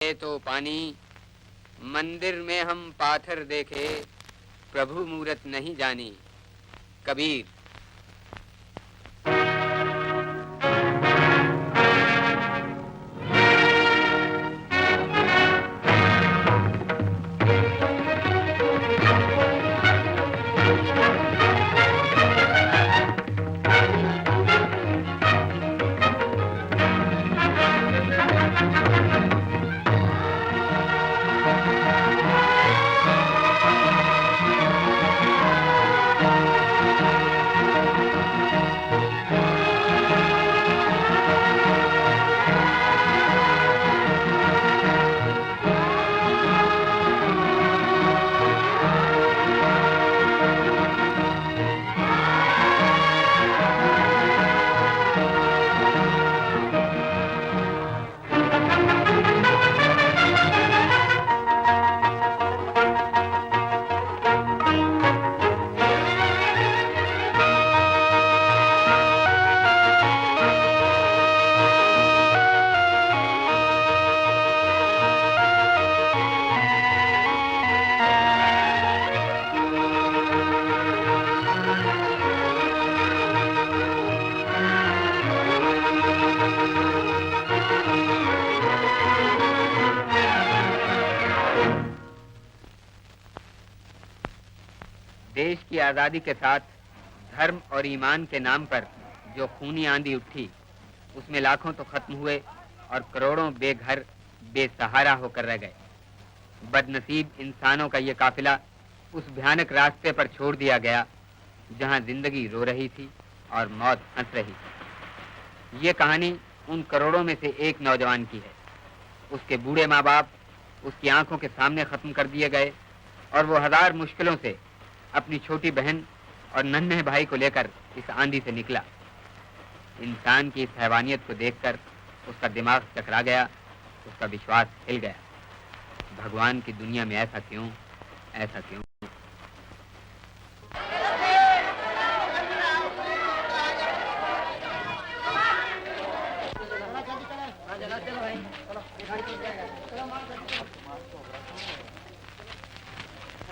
ये तो पानी मंदिर में हम पाथर देखे, प्रभु मूरत नहीं जानी। कबीर। देश की आजादी के साथ धर्म और ईमान के नाम पर जो खूनी आंधी उठी, उसमें लाखों तो खत्म हुए और करोड़ों बेघर बेसहारा होकर रह गए। बदनसीब इंसानों का ये काफिला उस भयानक रास्ते पर छोड़ दिया गया जहां जिंदगी रो रही थी और मौत हंस रही थी। ये कहानी उन करोड़ों में से एक नौजवान की है। उसके बूढ़े माँ बाप उसकी आंखों के सामने खत्म कर दिए गए और वो हजार मुश्किलों से अपनी छोटी बहन और नन्हे भाई को लेकर इस आंधी से निकला। इंसान की इस हैवानियत को देखकर उसका दिमाग चकरा गया, उसका विश्वास हिल गया। भगवान की दुनिया में ऐसा क्यों, ऐसा क्यों?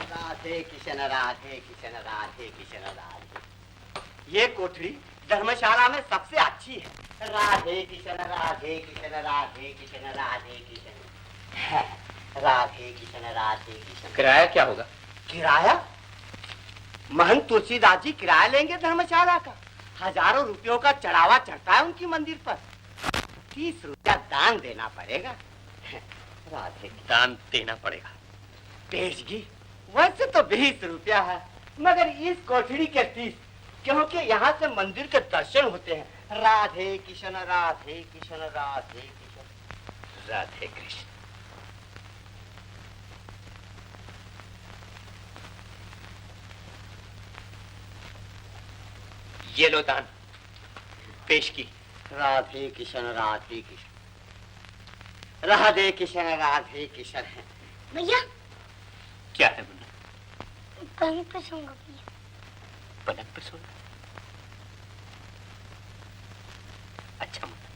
राधे किशन, राधे किशन, राधे किशन, राधे। ये कोठरी धर्मशाला में सबसे अच्छी है। राधे किशन, राधे किशन, राधे किशन, राधे किशन, राधे किशन, राधे किशन। किराया क्या होगा? किराया? महंत तुलसीदास जी किराया लेंगे धर्मशाला का। हजारों रुपयों का चढ़ावा चढ़ता है उनकी मंदिर पर। 30 रुपया दान देना पड़ेगा। राधे दान देना पड़ेगा। पेशगी वैसे तो 20 रुपया है, मगर इस कोठरी के 30, क्योंकि यहाँ से मंदिर के दर्शन होते हैं। राधे किशन, राधे किशन, राधे किशन, राधे कृष्ण। ये लो दान, पेश की। राधे किशन, राधे किशन, राधे किशन, राधे किशन है। भैया क्या है मुन्ना? पलंग पे सोऊंगा भैया। पलंग पे सोना? अच्छा मुन्ना,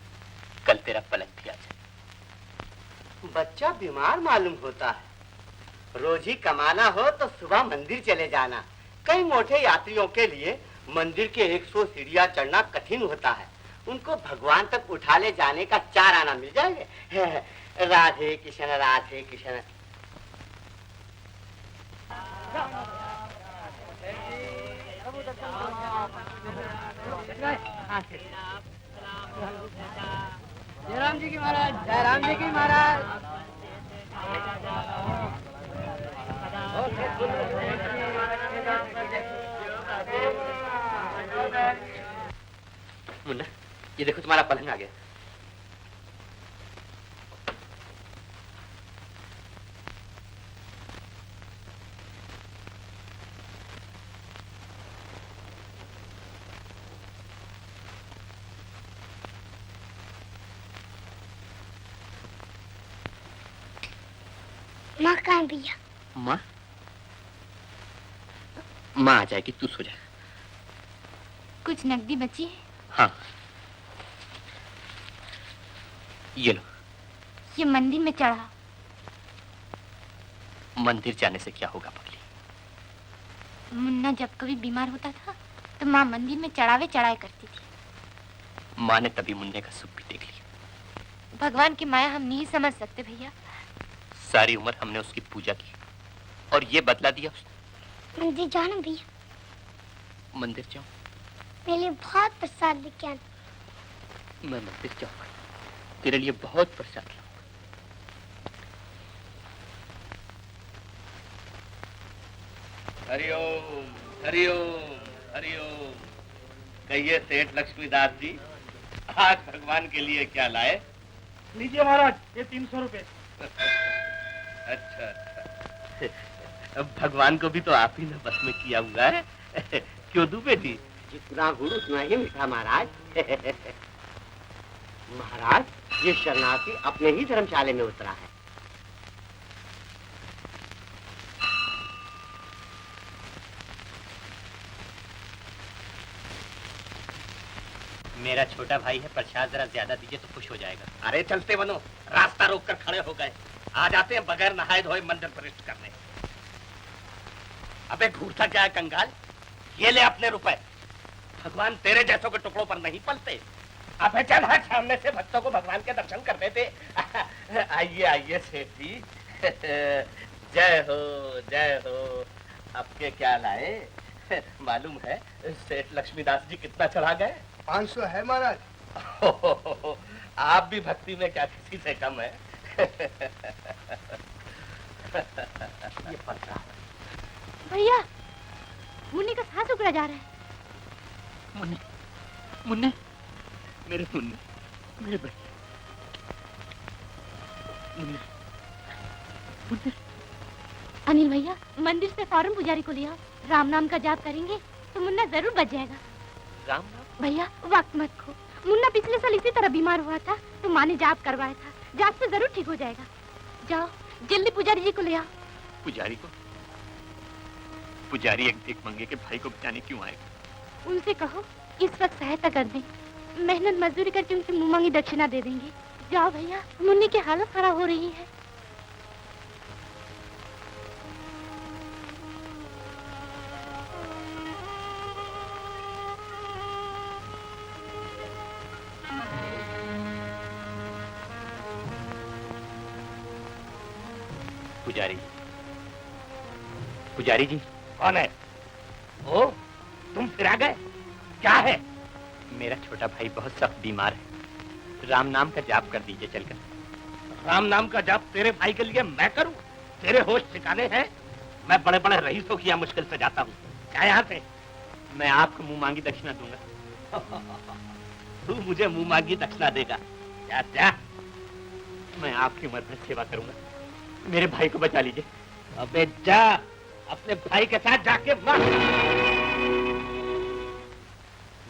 कल तेरा पलंग भी आ जाए। बच्चा बीमार मालूम होता है। रोज ही कमाना हो तो सुबह मंदिर चले जाना। कई मोटे यात्रियों के लिए मंदिर के 100 सीढ़ियां चढ़ना कठिन होता है। उनको भगवान तक उठा ले जाने का 4 आना मिल जाएंगे। राधे किशन, राधे किशन। जय राम जी की महाराज, जय राम जी की महाराज। मुन्ना, ये देखो तुम्हारा पलंग आ गया। माँ कहाँ है भैया? माँ? माँ आ जाएगी, तू सो जा। कुछ नकदी बची है? हाँ, ये लो। ये मंदिर में चढ़ा, मंदिर जाने से क्या होगा पगली? मुन्ना जब कभी बीमार होता था तो माँ मंदिर में चढ़ावे चढ़ाए करती थी। माँ ने तभी मुन्ने का सुख भी देख लिया। भगवान की माया हम नहीं समझ सकते भैया। सारी उम्र हमने उसकी पूजा की और ये बदला दिया उसने। मंदिर जाना भैया। मंदिर जाऊं? मेरे लिए बहुत प्रसाद लेके आना। मैं मंदिर जाऊंगा, तेरे लिए बहुत प्रसाद लाऊंगा। हरिओम हरिओम हरिओम। कहिए सेठ लक्ष्मीदास जी, आज भगवान के लिए क्या लाए? लीजिए महाराज, ये 300 रुपए। अच्छा अच्छा, अब भगवान को भी तो आप ही ने बस में किया हुआ है। क्यों दूं बेटी? जितना गुड़ उतना ही मीठा महाराज। महाराज, ये शरणार्थी अपने ही धर्मशाला में उतरा है। मेरा छोटा भाई है, प्रसाद जरा ज्यादा दीजिए तो खुश हो जाएगा। अरे चलते बनो, रास्ता रोक कर खड़े हो गए। आ जाते हैं बगैर नहाए धोए मंदिर प्रविष्ट करने। अबे घूरता क्या है कंगाल, ये ले अपने रुपए। भगवान तेरे जैसों के टुकड़ों पर नहीं पलते। अबे चल हाँ, सामने से भक्तों को भगवान के दर्शन करने दे। आइए आइए सेठ जी। जय हो जय हो। आपके क्या लाए? मालूम है सेठ लक्ष्मीदास जी कितना चढ़ा गए? 500 है महाराज। आप भी भक्ति में क्या किसी से कम है। ये पत्ता भैया, मुन्ने का सांस उखड़ा जा रहा है। मुन्ने, मुन्ने, मेरे मुन्ने, मेरे भाई, मुन्ने, मुन्ने। अनिल भैया, मंदिर से फौरन पुजारी को ले आओ। राम नाम का जाप करेंगे तो मुन्ना जरूर बच जाएगा। राम नाम? भैया वक्त मत खो। मुन्ना पिछले साल इसी तरह बीमार हुआ था तो माँ ने जाप करवाया था। जाप से जरूर ठीक हो जाएगा। जाओ जल्दी पुजारी जी को ले आओ। पुजारी को? पुजारी एक भीख मंगे के भाई को बचाने क्यों आएगा? उनसे कहो इस वक्त सहायता कर दें। मेहनत मजदूरी करके उनसे मुंह मांगी दक्षिणा दे देंगे। जाओ भैया, मुन्नी की हालत खराब हो रही है। पुजारी, पुजारी जी। कौन है? ओ, तुम फिर आ गए? क्या है? मेरा छोटा भाई बहुत सख्त बीमार है, राम नाम का जाप कर दीजिए चलकर। राम नाम का जाप तेरे भाई के लिए मैं करूं? तेरे होश ठिकाने हैं? मैं बड़े बड़े रईसों की मुश्किल से जाता हूँ। क्या यहाँ से? मैं आपको मुंह मांगी दक्षिणा दूंगा। तू मुझे मुंह मांगी दक्षिणा देगा? क्या क्या? मैं आपकी मदद सेवा करूंगा, मेरे भाई को बचा लीजिए। अबे जा, अपने भाई के साथ जाके मर।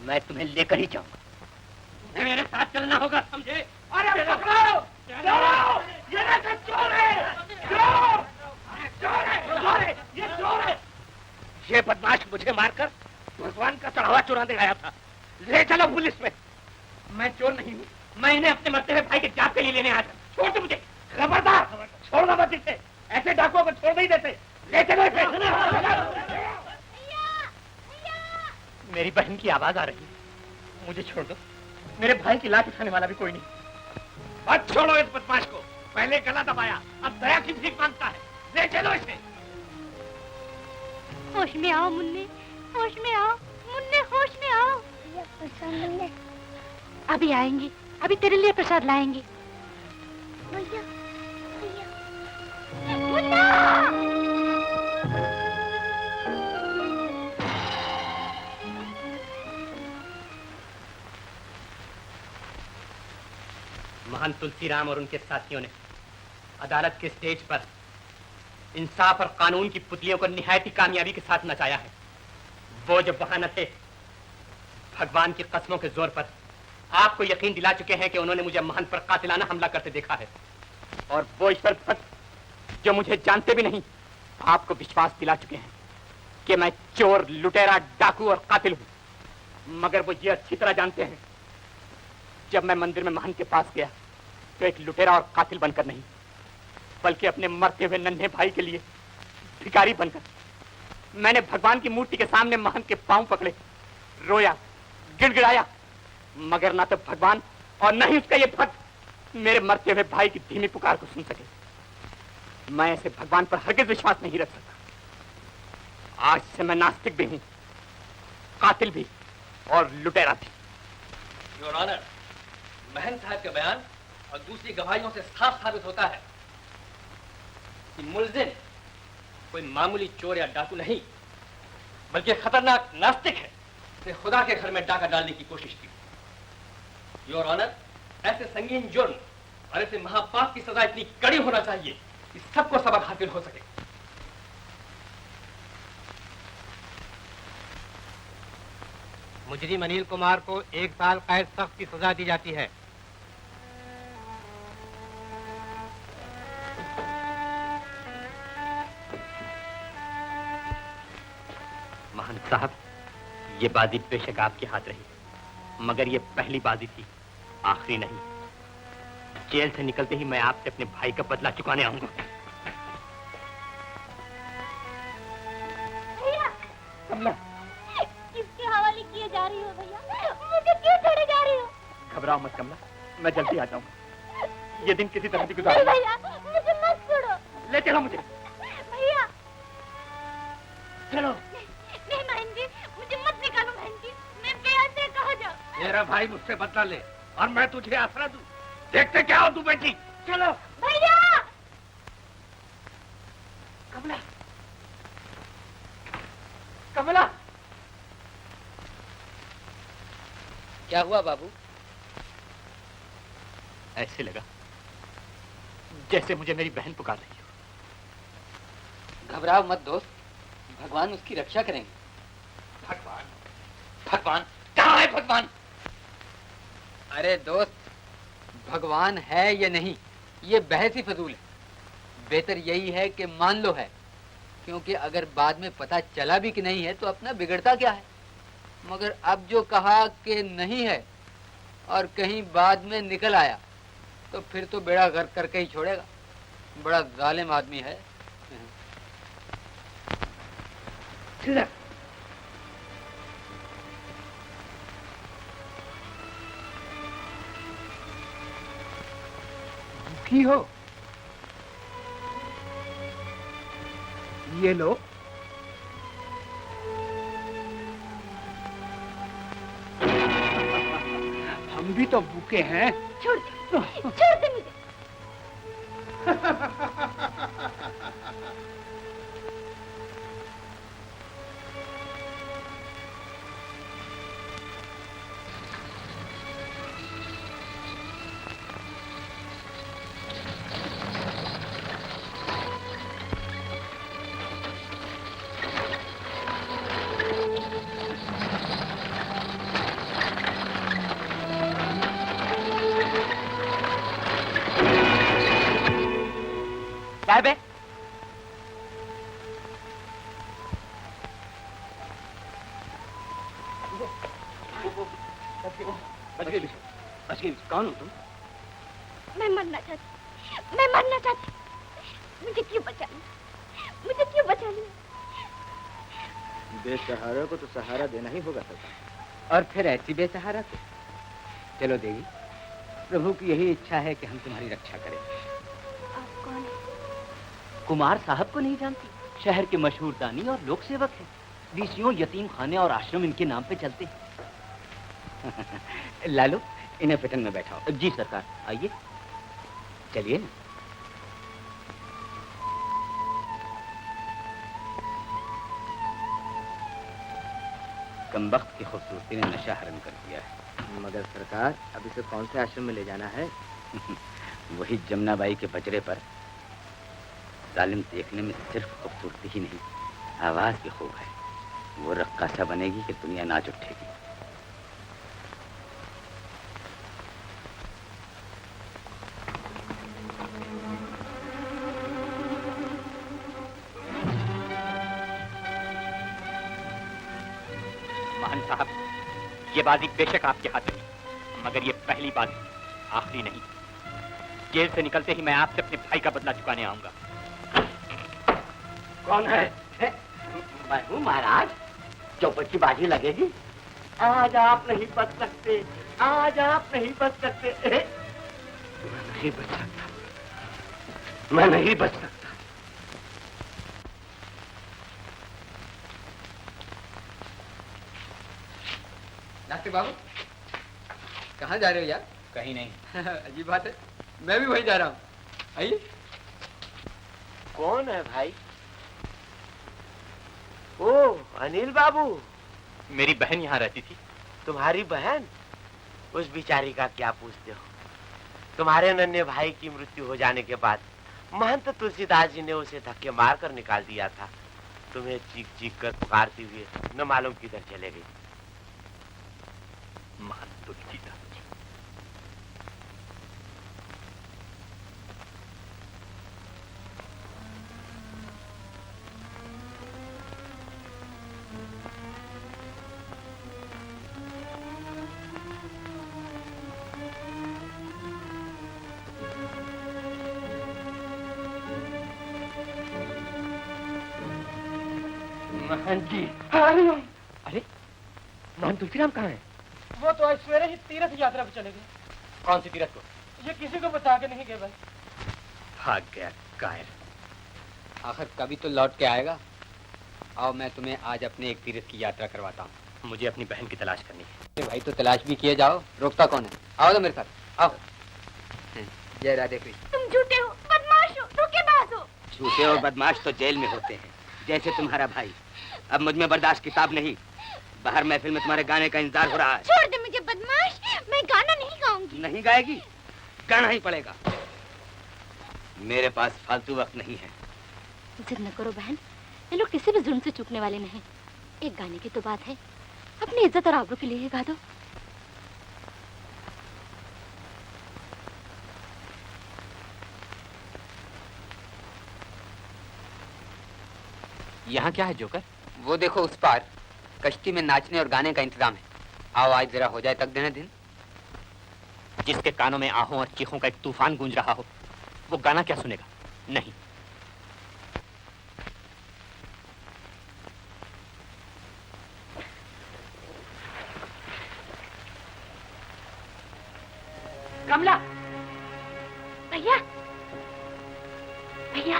मैं तुम्हें लेकर ही जाऊंगा। मेरे साथ चलना होगा, समझे? अरे पकड़ो! चलो! ये ना सब चोर है! चोर! चोर है! चोर है! ये चोर है! ये बदमाश मुझे मारकर भगवान का चढ़ावा चुराने आया था। ले चलो पुलिस में। मैं चोर नहीं हूँ, मैं इन्हें अपने मरते हुए भाई के जाप के लिए लेने आया था। छोड़ दो मुझे! खबरदार! छोड़ना मत इसे! ऐसे डाकुओं को छोड़ नहीं देते। ले चलो इसे! मेरी बहन की आवाज आ रही है, मुझे छोड़ दो। मेरे भाई की लात उठाने वाला भी कोई नहीं। मत छोड़ो इस बदमाश को। पहले गला दबाया, अब दया की भीख मांगता है। ले चलो इसे। होश में आओ मुन्ने, होश में आओ मुन्ने, होश में आओ। अभी आएंगे, अभी तेरे लिए प्रसाद लाएंगे। भैया, भैया, मुन्ना! महान तुलसीराम और उनके साथियों ने अदालत के स्टेज पर इंसाफ और कानून की पुतलियों को निहायती कामयाबी के साथ नचाया है। वो जो वहां न थे, भगवान की कसमों के जोर पर आपको यकीन दिला चुके हैं कि उन्होंने मुझे महंत पर कातिलाना हमला करते देखा है। और वो ईश्वर भक्त जो मुझे जानते भी नहीं, आपको विश्वास दिला चुके हैं कि मैं चोर, लुटेरा, डाकू और कातिल हूं। मगर वो ये अच्छी तरह जानते हैं, जब मैं मंदिर में महंत के पास गया तो एक लुटेरा और कातिल बनकर नहीं, बल्कि अपने मरते हुए नन्हे भाई के लिए भिखारी बनकर मैंने भगवान की मूर्ति के सामने महंत के पांव पकड़े, रोया, गिड़गिड़ाया, मगर ना तो भगवान और न ही उसका ये भक्त मेरे मरते हुए भाई की धीमी पुकार को सुन सके। मैं ऐसे भगवान पर हरगिज विश्वास नहीं रख सकता। आज से मैं नास्तिक भी हूं, कातिल भी और लुटेरा भी। योर ऑनर, महंत साहब का बयान और दूसरी गवाहियों से साफ साबित होता है कि मुलजिम कोई मामूली चोर या डाकू नहीं, बल्कि खतरनाक नास्तिक है। उसने खुदा के घर में डाका डालने की कोशिश की। योर ऑनर, ऐसे संगीन जुर्म और ऐसे महापाप की सजा इतनी कड़ी होना चाहिए कि सबको सबक हासिल हो सके। मुजरिम अनिल कुमार को 1 साल कैद सख्त की सजा दी जाती है। महंत साहब, ये बाजी बेशक आपके हाथ रही, मगर ये पहली बाजी थी, आखिरी नहीं। जेल से निकलते ही मैं आपसे अपने भाई का बदला चुकाने आऊंगा। भैया, किसके हवाले किए जा रही हो भैया? मुझे क्यों छोड़े जा रही हो? घबराओ मत कमला, मैं जल्दी आ जाऊंगा। ये दिन किसी तरह भी गुजारो। भैया, मुझे मत छोड़ो। ले चलो मुझे। भैया, चलो। नहीं बहन जी, मुझे मत निकालो बहन जी, मैं कैसे कहा जाऊं? मेरा भाई मुझसे बदला ले और मैं तुझे आसरा दूं। देखते क्या हो तू बेटी। चलो भैया। कमला, कमला। क्या हुआ बाबू? ऐसे लगा जैसे मुझे मेरी बहन पुकार रही हो। घबराओ मत दोस्त, भगवान उसकी रक्षा करेंगे। भगवान, भगवान कहाँ है भगवान? अरे दोस्त, भगवान है या नहीं ये बहस ही फजूल है। बेहतर यही है कि मान लो है, क्योंकि अगर बाद में पता चला भी कि नहीं है तो अपना बिगड़ता क्या है। मगर अब जो कहा कि नहीं है और कहीं बाद में निकल आया तो फिर तो बेड़ा गर्क करके ही छोड़ेगा। बड़ा जालिम आदमी है। दुखी हो? ये लो। हम भी तो भूखे हैं। छोड़ दे मुझे। साहब है? कौन हो तुम? मैं मरना चाहती। मुझे क्यों बचा लिया? बेसहारा को तो सहारा देना ही होगा सरकार। और फिर ऐसी बेसहारा को? चलो देवी, प्रभु की यही इच्छा है कि हम तुम्हारी रक्षा करें। आप कौन है? कुमार साहब को नहीं जानती? शहर के मशहूर दानी और लोक सेवक हैं। बीसियों यतीम खाने और आश्रम इनके नाम पे चलते हैं। लालो, इन्हें पिटन में बैठाओ। जी सरकार, आइए चलिए ना। कमबख्त की खूबसूरती ने नशा हरण कर दिया है। मगर सरकार, अब इसे कौन से आश्रम में ले जाना है? वही जमुनाबाई के बजरे पर। जालिम देखने में सिर्फ खूबसूरती ही नहीं, आवाज भी खूब है। वो रक्कासा बनेगी कि दुनिया नाच उठेगी। महान साहब, ये बाजी बेशक आपके हाथ में, मगर ये पहली बाजी, आखिरी नहीं। जेल से निकलते ही मैं आपसे अपने भाई का बदला चुकाने आऊंगा। कौन है? मैं हूँ महाराज। चौपट की बाजी लगेगी। आज आप नहीं बच सकते, आज आप नहीं बच सकते। मैं नहीं बच सकता, मैं नहीं बच सकता। डॉक्टर बाबू, कहाँ जा रहे हो यार? कहीं नहीं। अजीब बात है, मैं भी वही जा रहा हूँ। आइए। कौन है भाई? ओ, अनिल बाबू। मेरी बहन यहाँ रहती थी। तुम्हारी बहन? उस बिचारी का क्या पूछते हो? तुम्हारे नन्हे भाई की मृत्यु हो जाने के बाद महंत तुलसीदास जी ने उसे धक्के मार कर निकाल दिया था। तुम्हें चीख चीख कर पुकारती हुए न मालूम किधर चले गई। महंत तुलसीदास। महंत जी। अरे महंत तुलसीराम कहाँ है? वो तो आज सवेरे ही तीर्थ यात्रा पे चले गए। कौन सी तीरथ को? ये किसी को बता के नहीं गए भाई। भाग गया कायर। आखिर कभी तो लौट के आएगा। आओ, मैं तुम्हें आज अपने एक तीर्थ की यात्रा करवाता हूँ। मुझे अपनी बहन की तलाश करनी है। भाई तो तलाश भी किए जाओ, रोकता कौन है? आओ तो मेरे साथ, आओ। जय राधे कृष्ण। तुम झूठे हो, बदमाश हो, धोखेबाज हो। झूठे और बदमाश तो जेल में होते हैं, जैसे तुम्हारा भाई। अब मुझ में बर्दाश्त किताब नहीं। बाहर महफिल में तुम्हारे गाने का इंतजार हो रहा है। छोड़ दे मुझे बदमाश, मैं गाना नहीं गाऊंगी। नहीं गाएगी? गाना ही पड़ेगा। मेरे पास फालतू वक्त नहीं है। जिद न करो बहन, ये लोग किसी भी जुर्म से चूकने वाले नहीं। एक गाने की तो बात है, अपनी इज्जत और आबरू के लिए गा दो। यहाँ क्या है जोकर? वो देखो उस पार कश्ती में नाचने और गाने का इंतजाम है। आओ आज जरा हो जाए तक देना दिन। जिसके कानों में आहों और चीखों का एक तूफान गूंज रहा हो, वो गाना क्या सुनेगा? नहीं। कमला। भैया, भैया।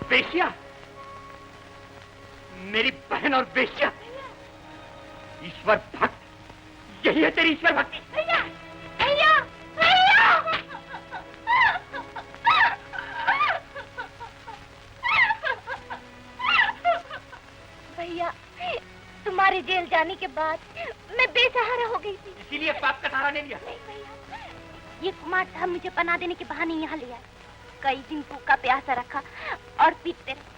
बेश्या, मेरी बहन और बेश्या। ईश्वर भक्त, यही है तेरी ईश्वर भक्ति? भैया, भैया, भैया। भैया, तुम्हारे जेल जाने के बाद मैं बेसहारा हो गई थी। इसीलिए पाप का सहारा नहीं लिया। नहीं भैया, ये कुमार साहब मुझे पना देने के बहाने यहाँ ले आए। कई दिन भूखा प्यासा रखा और पीटते रहे,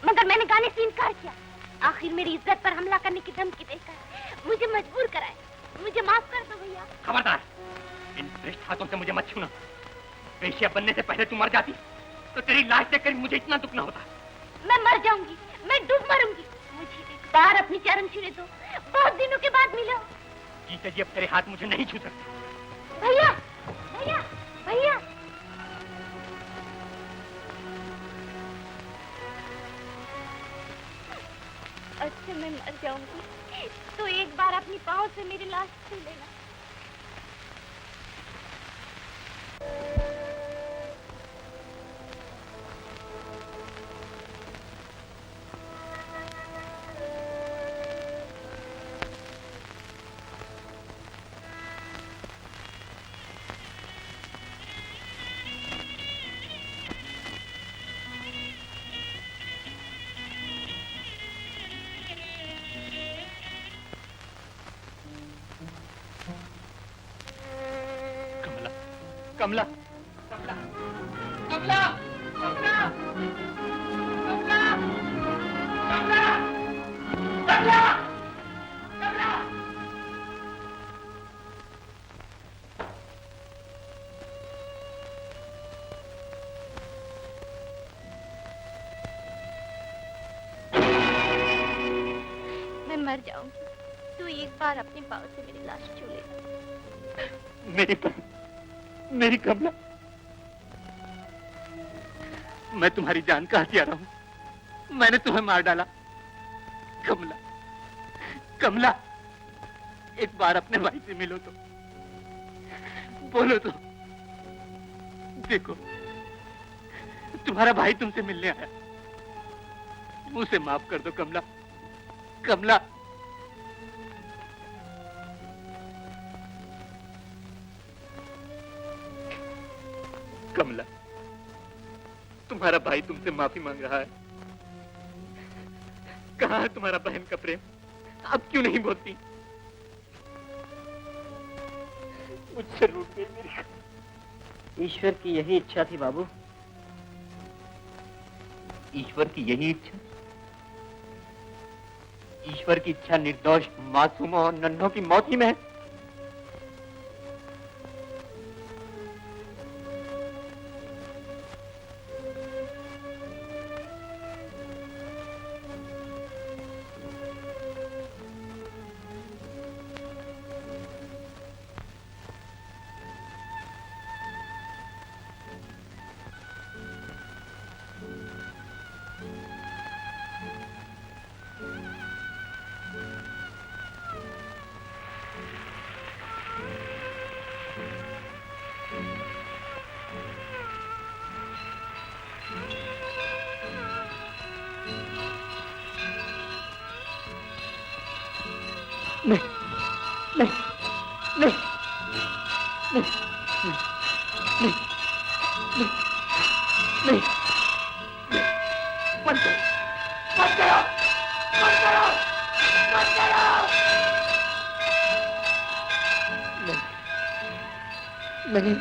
मगर मैंने गाने से इनकार किया। आखिर मेरी इज्जत पर हमला करने की धमकी देकर मुझे मजबूर कराए। मुझे माफ कर दो भैया। खबरदार, इन भ्रष्ट हाथों से मुझे मत छूना। बेश्या बनने से पहले तू मर जाती तो तेरी लाश देखकर मुझे इतना दुख न होता। मैं मर जाऊंगी, मैं डूब मरूंगी। मुझे एक बार अपनी चरण छूने दो, बहुत दिनों के बाद मिलो। जीते जी अब तेरे हाथ मुझे नहीं छू सकते। भैया, भैया, भैया। अच्छा मैं मर जाऊंगी तो एक बार अपनी पाँव से मेरी लाश छू लेना। कमला, कमला, कमला, कमला, कमला, कमला, कमला, कमला। मैं मर जाऊंगी तो एक बार अपने पाँव से मेरी लाश छू लेना। मेरी कमला। मैं तुम्हारी जान का हथियारा हूं। मैंने तुम्हें मार डाला। कमला, कमला, एक बार अपने भाई से मिलो तो, बोलो तो। देखो, तुम्हारा भाई तुमसे मिलने आया। मुंह से माफ कर दो कमला, कमला। कमला, तुम्हारा भाई तुमसे माफी मांग रहा है। कहाँ है तुम्हारा बहन का प्रेम? अब क्यों नहीं बोलती? मुझसे रूठ गई मेरी। ईश्वर की यही इच्छा थी बाबू। ईश्वर की यही इच्छा? ईश्वर की इच्छा निर्दोष मासूमों और नन्हों की मौत ही में है। नहीं, नहीं, नहीं, नहीं, नहीं, नहीं, नहीं, मत करो, मत करो, मत करो, मत करो। नहीं, नहीं,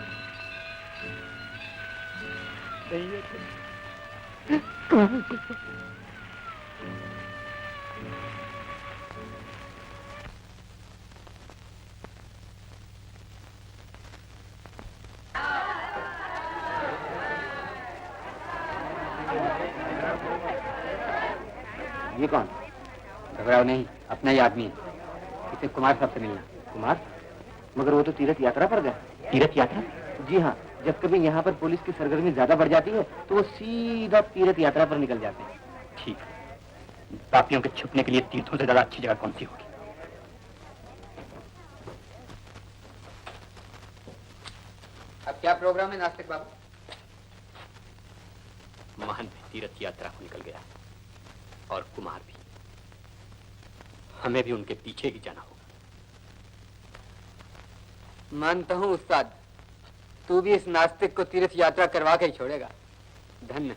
नहीं, ये कौन? घबराओ नहीं, अपना ही आदमी है। इसे कुमार साहब से मिलना। कुमार? मगर वो तो तीर्थ यात्रा पर गए। तीर्थ यात्रा? जी हाँ, जब कभी यहाँ पर पुलिस की सरगर्मी ज्यादा बढ़ जाती है तो वो सीधा तीर्थ यात्रा पर निकल जाते हैं। ठीक, पापियों के छुपने के लिए तीर्थों से ज्यादा अच्छी जगह कौन सी होगी? अब क्या प्रोग्राम है नास्तिक बाबू? महन भी तीर्थ यात्रा को निकल गया और कुमार भी। हमें भी उनके पीछे ही जाना होगा। मानता हूँ उस्ताद, तू भी इस नास्तिक को तीर्थ यात्रा करवा के ही छोड़ेगा। धन्य।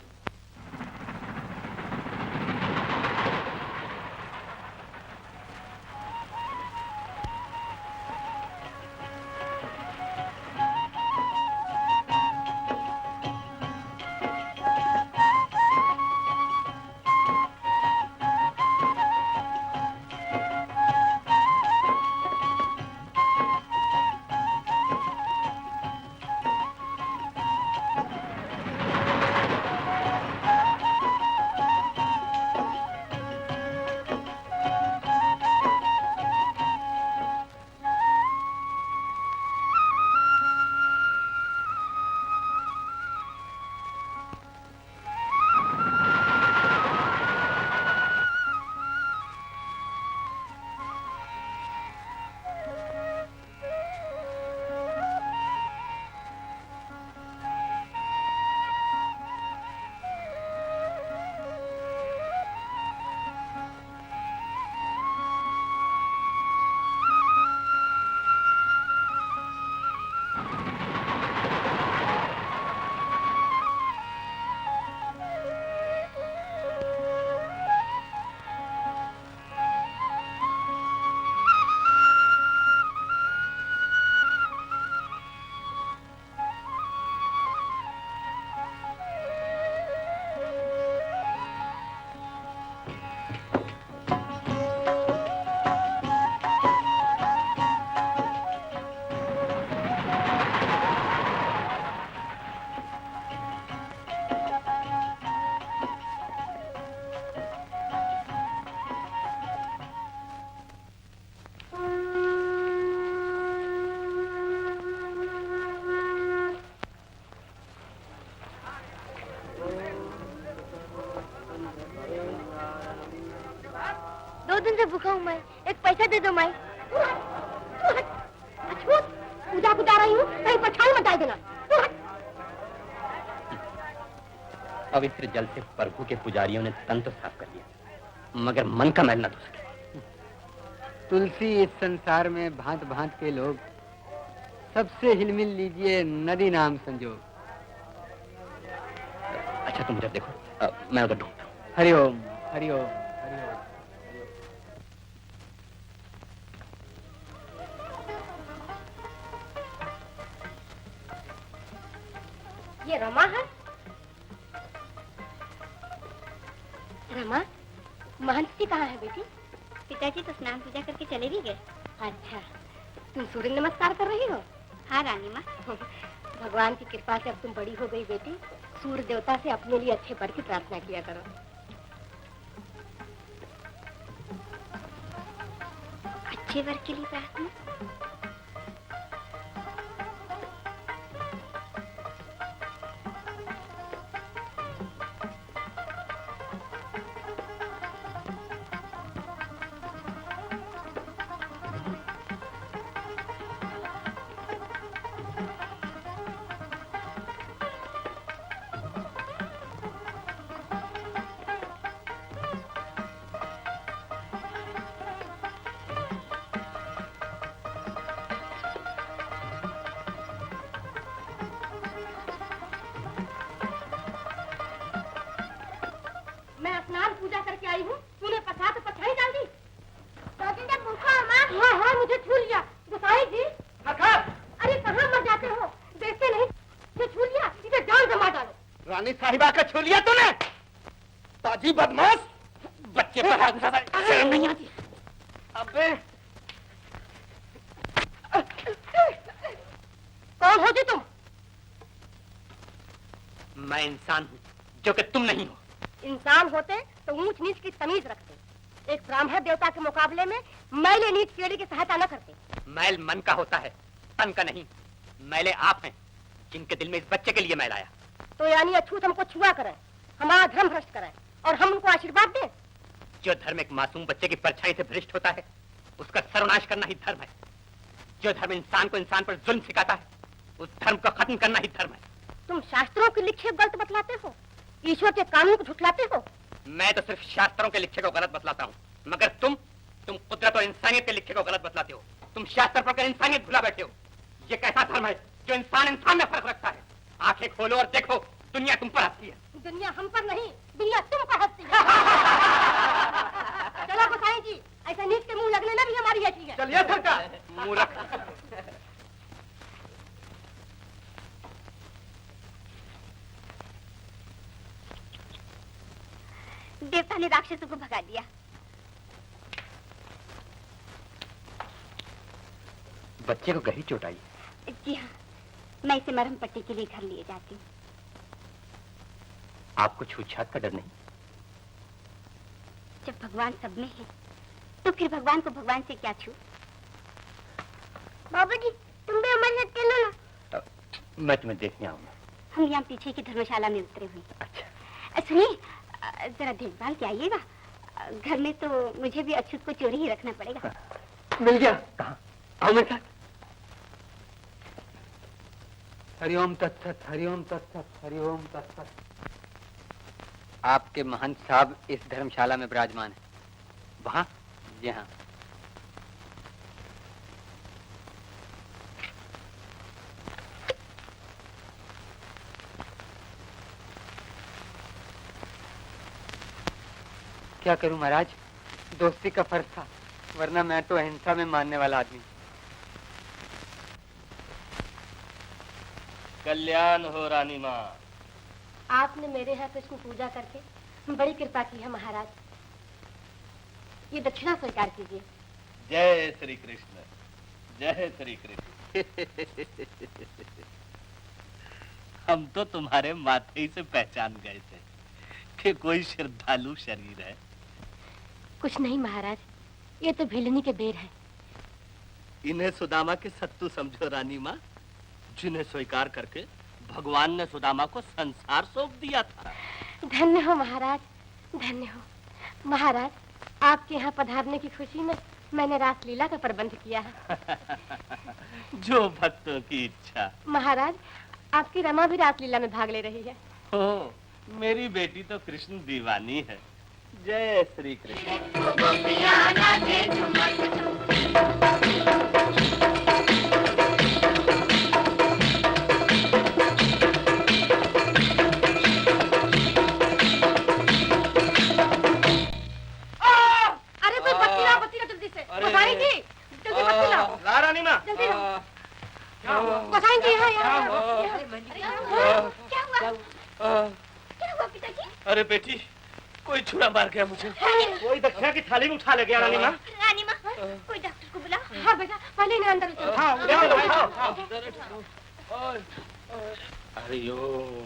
दिन से भूखा हूँ मैं, एक पैसा दे दो माई। पूजा बुझा रही हूँ, कहीं पछाई मत डाल देना। पवित्र जल से प्रभु के पुजारियों ने तन तो साफ कर लिया, मगर मन का मैल न धो सके। तुलसी, इस संसार में भांत भांत के लोग, सबसे हिलमिल लीजिए नदी नाम संजोग। अच्छा तुम जब देखो, मैं उधर ढूंढता हूँ। हरिओम हरिओम हरिओम। ये रमा है? रमा, महंत जी कहाँ है बेटी? पिताजी तो स्नान पूजा करके चले भी गए। अच्छा, तुम सूर्य नमस्कार कर रही हो? हाँ रानी माँ। भगवान की कृपा से अब तुम बड़ी हो गई बेटी। सूर्य देवता से अपने लिए अच्छे वर की प्रार्थना किया करो। अच्छे वर के लिए प्रार्थना? मैं स्नान पूजा करके आई हूँ, तूने पछा तो पछाई डाल दी। भूखा है माँ? हाँ हाँ, मुझे छू लिया। गोसाई जी, अरे कहाँ मर जाते हो? देखते नहीं, मुझे छू लिया, इसे जान जमा डालो। रानी साहिबा का छू लिया तूने? ताजी बदमाश, बच्चे पर हाथ उठाता है, शर्म नहीं आती? अबे कौन हो जी तुम? मैं इंसान हूँ, जो कि तुम नहीं हो। इंसान होते तो ऊंच नीच की तमीज रखते। एक ब्राह्मण देवता के मुकाबले में मैले नीच केड़ी की सहायता न करते। मैल मन का होता है, तन का नहीं। मैले आप हैं, जिनके दिल में इस बच्चे के लिए मैल आया। तो यानी अछूत हमको छुआ करें, हमारा धर्म भ्रष्ट करें और हम उनको आशीर्वाद दें। जो धर्म एक मासूम बच्चे की परछाई से भ्रष्ट होता है, उसका सर्वनाश करना ही धर्म है। जो धर्म इंसान को इंसान पर जुल्म सिखाता है, उस धर्म को खत्म करना ही धर्म है। तुम शास्त्रों के लिखे गलत बतलाते हो, ईश्वर के कानून को झुठलाते हो। मैं तो सिर्फ शास्त्रों के लिखे को गलत बतलाता हूँ, मगर तुम कुदरत और इंसानियत के लिखे को गलत बतलाते हो। तुम शास्त्र पढ़कर इंसानियत भुला बैठे हो। ये कैसा धर्म है जो इंसान में फर्क रखता है? आंखें खोलो और देखो, दुनिया तुम पर हंसती है। दुनिया हम पर नहीं, दुनिया तुम पर हंसती है। चलो गोसाई जी, ऐसा नीच के मुंह लगने ना भी हमारी हैती है। चलिए सरकार, मूर्ख। देवता ने राक्षसों को भगा दिया। बच्चे को गहरी चोट आई। जी हाँ, मैं इसे मरहम पट्टी के लिए घर लिए जाती हूँ। आपको छूत-छात का डर नहीं? जब भगवान सब में है, तो फिर भगवान को भगवान से क्या छूट? बाबूजी, तुम भी हमारे साथ चलो ना। मैं तुम्हें देखने आऊंगा। हम यहाँ पीछे की धर्मशाला में उतरे हुए। अच्छा। सुनिए, जरा देखभाल के आइएगा। घर में तो मुझे भी अछूत को चोरी ही रखना पड़ेगा। मिल गया। कहाँ? आओ मेरे साथ। हरिओम तत्सत, हरिओम तत्सत, हरिओम तत्सत। आपके महंत साहब इस धर्मशाला में विराजमान है। वहाँ? जी हाँ। क्या करूं महाराज, दोस्ती का फर्ज था, वरना मैं तो अहिंसा में मानने वाला आदमी। कल्याण हो रानी माँ। आपने मेरे यहाँ कृष्ण पूजा करके बड़ी कृपा की है महाराज। ये दक्षिणा स्वीकार कीजिए। जय श्री कृष्ण, जय श्री कृष्ण। हम तो तुम्हारे माथे ही से पहचान गए थे कि कोई श्रद्धालु शरीर है। कुछ नहीं महाराज, ये तो भिलनी के बेर है। इन्हें सुदामा के सत्तू समझो रानी माँ, जिन्हें स्वीकार करके भगवान ने सुदामा को संसार सौंप दिया था। धन्य हो महाराज, धन्य हो। महाराज, आपके यहाँ पधारने की खुशी में मैंने रासलीला का प्रबंध किया है। जो भक्तों की इच्छा। महाराज, आपकी रमा भी रासलीला में भाग ले रही है। ओ, मेरी बेटी तो कृष्ण दीवानी है। जय श्री कृष्ण। अरे कोई बत्ती लाओ, बत्ती लाओ जल्दी से। गोसाई जी, जल्दी बत्ती लाओ। ला रानी माँ। जल्दी लाओ। गोसाई जी, यहाँ क्या हुआ? क्या हुआ पिताजी? अरे बेटी, कोई छुरा मार गया मुझे। कोई दक्षिणा की थाली में उठा ले गया रानी माँ। रानी माँ, कोई डॉक्टर को बुला। हाँ बेटा, पहले इन्हें अंदर उतारो। हरिओम,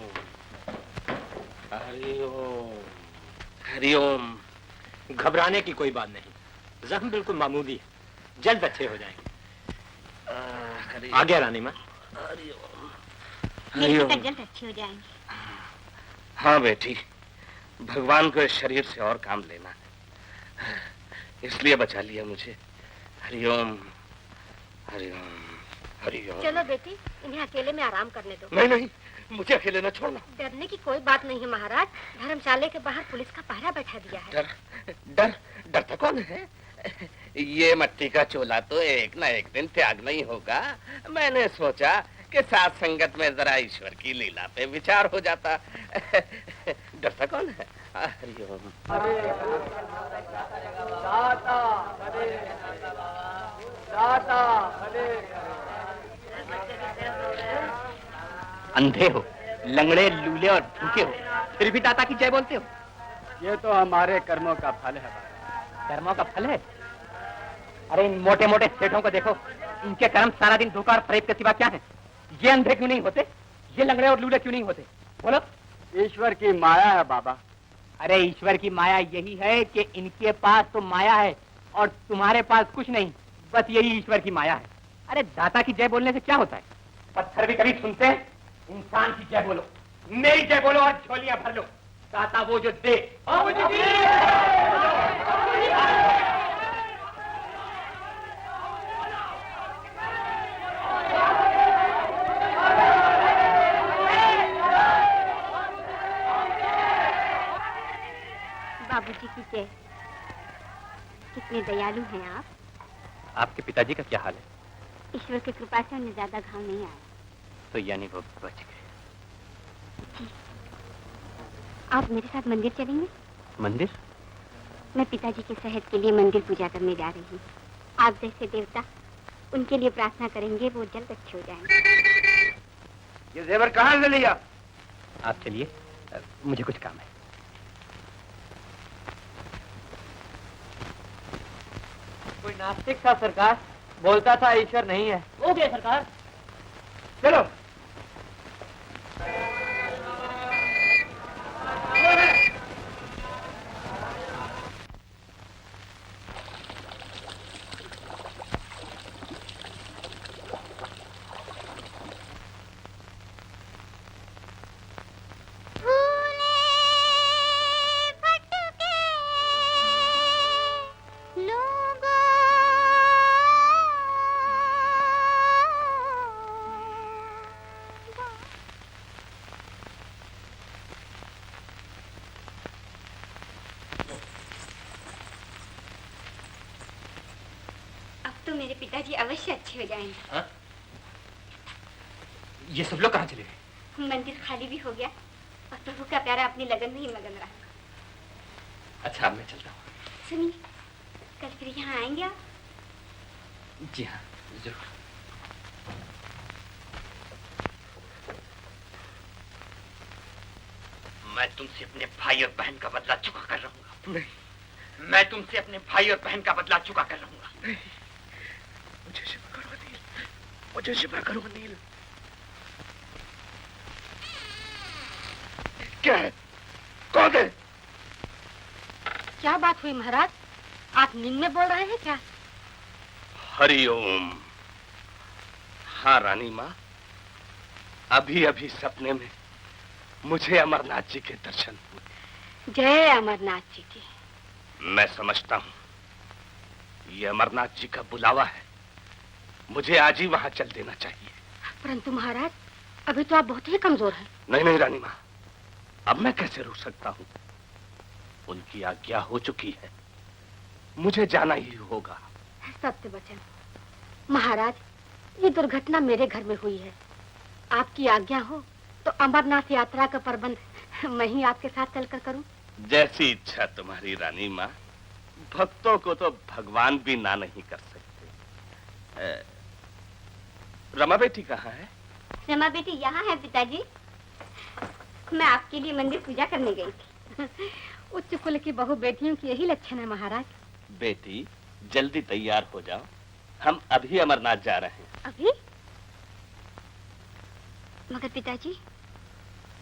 हरिओम, हरिओम। घबराने की कोई बात नहीं, जख्म बिल्कुल मामूली है, जल्द अच्छे हो जाएंगे। आ गया रानी माँ। मेरे पिता जल्द अच्छे हो जाएंगे। हाँ बेटी, भगवान को इस शरीर से और काम लेना है, इसलिए बचा लिया मुझे। हरिओम, हरिओम, हरिओम। चलो बेटी, इन्हें अकेले में आराम करने दो। नहीं नहीं, मुझे अकेले न छोड़ना। डरने की कोई बात नहीं है महाराज, धर्मशाला के बाहर पुलिस का पहरा बैठा दिया है। डर डर डरता कौन है? ये मट्टी का चोला तो एक ना एक दिन त्यागना ही होगा। मैंने सोचा कि साथ संगत में जरा ईश्वर की लीला पे विचार हो जाता। डरता कौन है? हरिओम। अंधे हो, लंगड़े, लूले और भूखे हो, फिर भी दाता की जय बोलते हो। ये तो हमारे कर्मों का फल है। कर्मों का फल है? अरे इन मोटे मोटे सेठों को देखो, इनके कर्म सारा दिन धोखा और फरेब के सिवा क्या है? ये अंधे क्यों नहीं होते? ये लंगड़े और लूले क्यों नहीं होते? बोलो। ईश्वर की माया है बाबा। अरे ईश्वर की माया यही है कि इनके पास तो माया है और तुम्हारे पास कुछ नहीं, बस यही ईश्वर की माया है। अरे दाता की जय बोलने से क्या होता है? पत्थर भी कभी सुनते हैं? इंसान की जय बोलो, मेरी जय बोलो और झोलियां भर लो। दाता वो जो दे। बाबूजी की जय। कितने दयालु हैं आप। आपके पिताजी का क्या हाल है? ईश्वर की कृपा से उन्हें ज्यादा घाव नहीं आया। तो यानी वो बच गए। आप मेरे साथ मंदिर चलेंगे? मंदिर? मैं पिताजी के सेहत के लिए मंदिर पूजा करने जा रही हूँ। आप जैसे देवता उनके लिए प्रार्थना करेंगे, वो जल्द अच्छे हो जाएंगे। ये जेवर कहाँ से लिया? आप चलिए, मुझे कुछ काम है। कोई नास्तिक था सरकार, बोलता था ईश्वर नहीं है। हो गया सरकार। चलो। मेरे पिताजी अवश्य अच्छे हो जाएंगे। हाँ? ये सब लोग कहाँ चले गए? मंदिर खाली भी हो गया और प्रभु का प्यारा अपनी लगन में ही मगन रहा। अच्छा, मैं चलता हूँ। सुनिए, कल फिर यहाँ आएंगे आप? जी हाँ, जरूर। मैं तुमसे अपने भाई और बहन का बदला चुका कर रहूंगा। नहीं, मैं तुमसे अपने भाई और बहन का बदला चुका कर रहूंगा। नहीं, मुझे क्षमा करो अनिल, मुझे क्षमा करो अनिल। क्या है? कौन है? क्या बात हुई महाराज? आप नींद में बोल रहे हैं क्या? हरिओम। हाँ रानी माँ, अभी अभी सपने में मुझे अमरनाथ जी के दर्शन हुए। जय अमरनाथ जी की। मैं समझता हूं ये अमरनाथ जी का बुलावा है। मुझे आज ही वहां चल देना चाहिए। परंतु महाराज, अभी तो आप बहुत ही कमजोर हैं। नहीं नहीं रानी माँ, अब मैं कैसे रुक सकता हूं? उनकी आज्ञा हो चुकी है, मुझे जाना ही होगा। सत्य वचन। महाराज, ये दुर्घटना मेरे घर में हुई है। आपकी आज्ञा हो तो अमरनाथ यात्रा का प्रबंध मैं ही आपके साथ चलकर करूं। जैसी इच्छा तुम्हारी रानी माँ। भक्तों को तो भगवान भी ना नहीं कर सकते। रमा बेटी कहाँ है? रमा बेटी यहाँ है पिताजी। मैं आपके लिए मंदिर पूजा करने गई थी। उच्च कुल की बहु बेटियों की यही लक्षण है महाराज। बेटी जल्दी तैयार हो जाओ, हम अभी अमरनाथ जा रहे हैं। अभी? मगर पिताजी,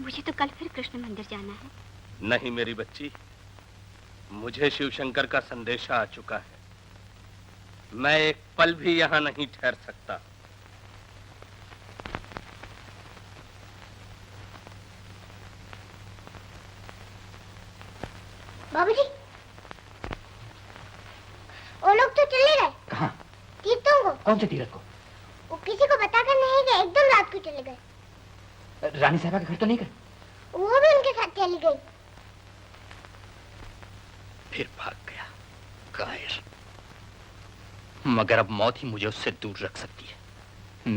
मुझे तो कल फिर कृष्ण मंदिर जाना है। नहीं मेरी बच्ची, मुझे शिवशंकर का संदेशा आ चुका है। मैं एक पल भी यहाँ नहीं ठहर सकता। बाबूजी, वो लोग तो चले गए। कहाँ? तीर्थों को। कौन से तीर्थ को? वो किसी को बताकर नहीं गए, एकदम रात को चले गए। रानी साहबा के घर तो नहीं गए? वो भी उनके साथ चली गई। फिर भाग गया, कायर। मगर अब मौत ही मुझे उससे दूर रख सकती है।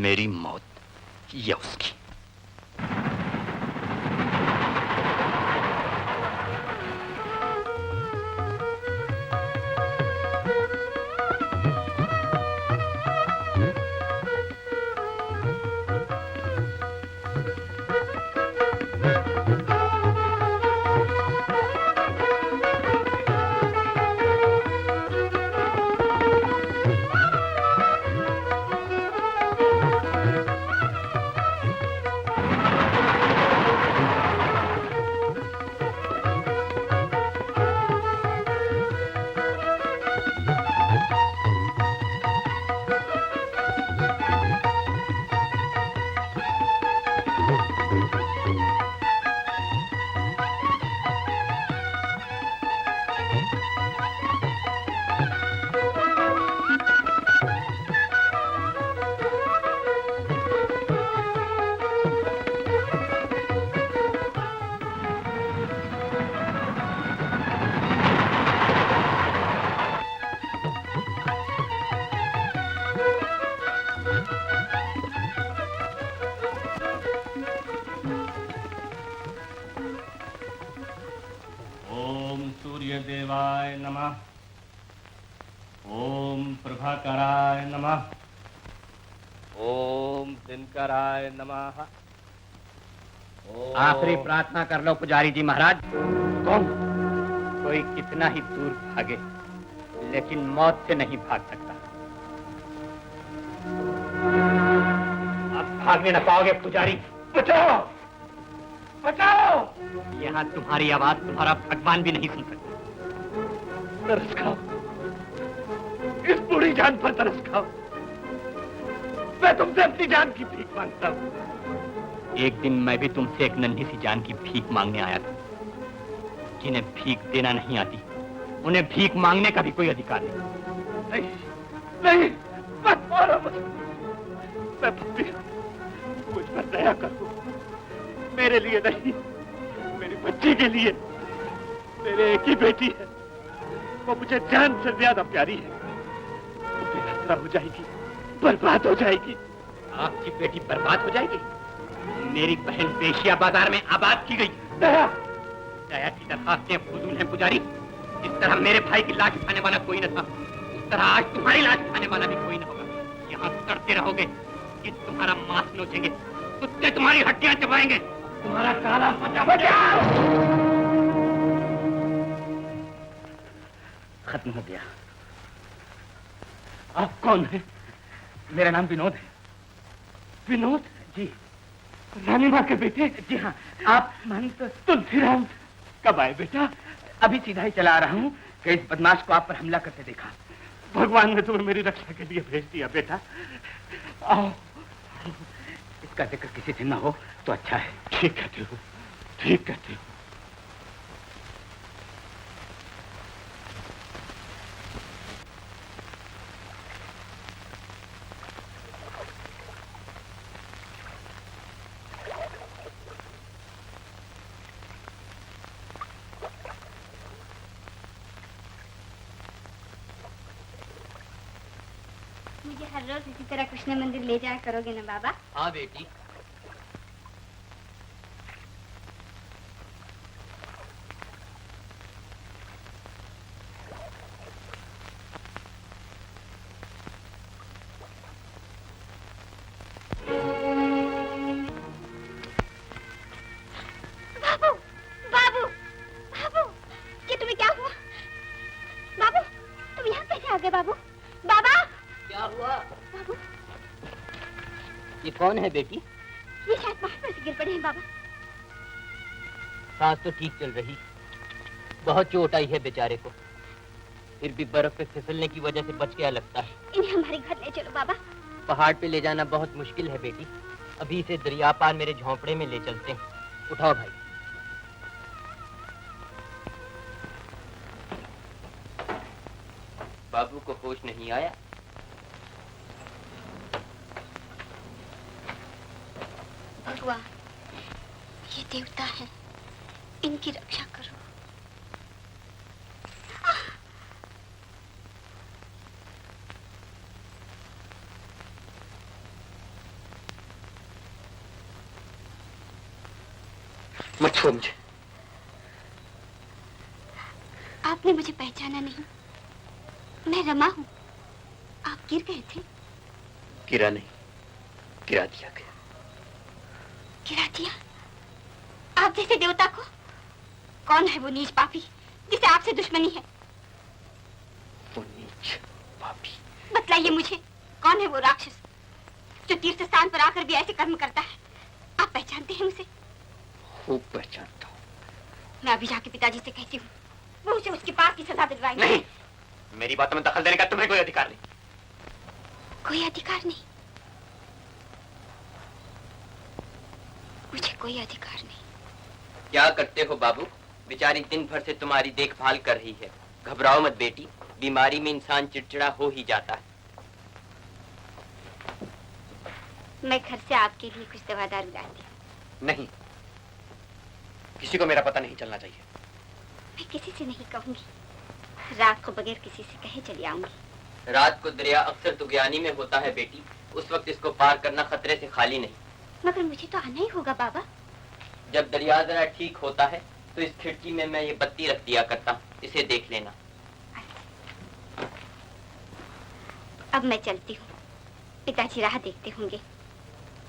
मेरी मौत या उसकी। देवाय नमः। ओम प्रभाकराय नमः। ओम दिनकराय नमः। आखिरी प्रार्थना कर लो पुजारी जी महाराज। कौन? कोई कितना ही दूर भागे लेकिन मौत से नहीं भाग सकता। अब भागने न पाओगे पुजारी। बचाओ बचाओ। यहाँ तुम्हारी आवाज तुम्हारा भगवान भी नहीं सुन सकता। तरस खाओ, इस बूढ़ी जान पर तरस खाओ। मैं तुमसे अपनी जान की भीख मांगता हूँ। एक दिन मैं भी तुमसे एक नन्ही सी जान की भीख मांगने आया था। जिन्हें भीख देना नहीं आती उन्हें भीख मांगने का भी कोई अधिकार नहीं। नहीं, मत मारो मुझे। मैं भक्ति हूँ, मुझ पर दया करो। मेरे लिए नहीं, मेरी बच्ची के लिए। मेरे एक ही बेटी है, वो मुझे जान से ज्यादा प्यारी है। वो बेसहारा हो जाएगी, बर्बाद हो जाएगी। आपकी बेटी बर्बाद हो जाएगी? मेरी बहन बेशिया बाजार में आबाद की गई। दया दया की दरखास्तें फजूल हैं पुजारी। जिस तरह मेरे भाई की लाश उठाने वाला कोई न था, उस तरह आज तुम्हारी लाश उठाने वाला भी कोई न होगा। यहाँ सड़ते रहोगे कि तुम्हारा मांस नोचेंगे, कुत्ते तुम्हारी हड्डियां चबाएंगे, तुम्हारा काला खत्म हो गया। आप कौन है? मेरा नाम विनोद है। विनोद? जी। रानी माँ के बेटे? जी हाँ। आप महंत तुलसीराम कब आए बेटा? अभी सीधा ही चला आ रहा हूँ कि इस बदमाश को आप पर हमला करते देखा। भगवान ने तुम्हें मेरी रक्षा के लिए भेज दिया बेटा। आओ। इसका जिक्र किसी से न हो तो अच्छा है। ठीक कहते हो, ठीक कहते हो। मुझे हर रोज इसी तरह कृष्ण मंदिर ले जाया करोगे ना बाबा? हाँ बेटी। बाबू, बाबू, बाबू, ये तुम्हें क्या हुआ? बाबू, तुम यहाँ कैसे आ गए बाबू? बाबा! क्या हुआ? बाबू, ये कौन है बेटी? ये शायद पहाड़ पर से गिर पड़े हैं बाबा। सांस तो ठीक चल रही, बहुत चोट आई है बेचारे को, फिर भी बर्फ पे फिसलने की वजह से बच गया लगता है। इन्हें हमारे घर ले चलो बाबा। पहाड़ पे ले जाना बहुत मुश्किल है बेटी, अभी इसे दरिया पार मेरे झोंपड़े में ले चलते हैं। उठाओ भाई। बाबू को होश नहीं आया? भगवान, ये देवता है, इनकी रक्षा करो। मत छुओ मुझे। आपने मुझे पहचाना नहीं, मैं रमा हूँ। आप गिर गए थे। गिरा नहीं, गिरा दिया गया। गिरा दिया? आप जैसे देवता को? कौन है वो नीच पापी जिसे आपसे दुश्मनी है? वो नीच पापी? बतलाइए मुझे, कौन है वो राक्षस जो तीर्थ स्थान पर आकर भी ऐसे कर्म करता है? आप पहचानते हैं उसे? खूब पहचानता हूँ। मैं अभी जाके पिताजी से कहती हूँ, वो उसे उसके पाप की सजा दिलवाएंगे। नहीं, मेरी बातों में दखल देने का तुम्हें कोई अधिकार नहीं। कोई अधिकार नहीं? मुझे कोई अधिकार नहीं। क्या करते हो बाबू? बेचारी दिन भर से तुम्हारी देखभाल कर रही है। घबराओ मत बेटी, बीमारी में इंसान चिड़चिड़ा हो ही जाता है। मैं घर से आपके लिए कुछ दवा दारू लाती हूँ। नहीं, किसी को मेरा पता नहीं चलना चाहिए। मैं किसी से नहीं कहूंगी, रात को बगैर किसी से कहे चली आऊंगी। रात को दरिया अक्सर तुगयानी में होता है बेटी, उस वक्त इसको पार करना खतरे से खाली नहीं। मगर मुझे तो आना ही होगा बाबा। जब दरिया जरा ठीक होता है तो इस खिड़की में मैं ये बत्ती रख दिया करता हूँ, इसे देख लेना। अब मैं चलती हूँ, पिताजी राह देखते होंगे।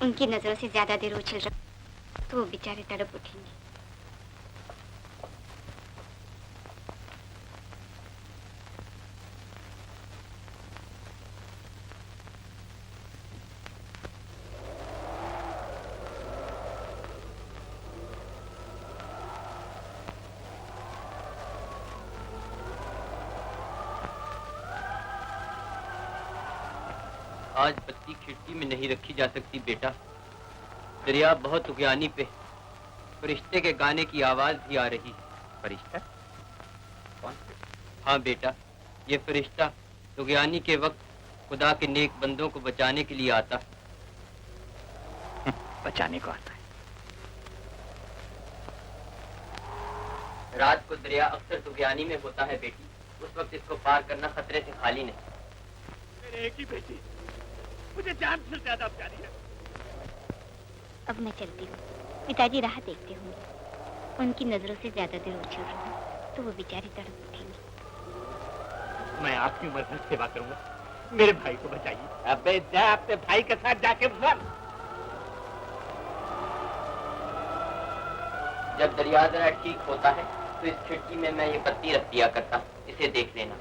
उनकी नजरों से ज्यादा देर उछल रहा तो वो बेचारे तड़प उठेंगे। आज बत्ती खिड़की में नहीं रखी जा सकती बेटा, दरिया बहुत तुगयानी पे। फरिश्ते के गाने की आवाज भी आ रही है। फरिश्ता? कौन? हाँ बेटा, ये फरिश्ता तुगयानी के वक्त खुदा के नेक बंदों को बचाने के लिए आता है। बचाने को आता है? रात को दरिया अक्सर तुगयानी में होता है बेटी, उस वक्त इसको पार करना खतरे से खाली नहीं। मेरे एक ही बेटी मुझे जान से ज्यादा प्यारी है। अब मैं चलती हूँ, पिताजी राह देखते होंगे। उनकी नजरों से ज्यादा देर उछल रही तो वो बेचारे तड़प उठेंगे। मैं आपकी उम्र भर सेवा करूंगा, मेरे भाई को बचाइए। अबे जा अपने भाई के साथ जाके मर। जब दरिया जरा ठीक होता है तो इस खिड़की में मैं ये बत्ती रख दिया करता, इसे देख लेना।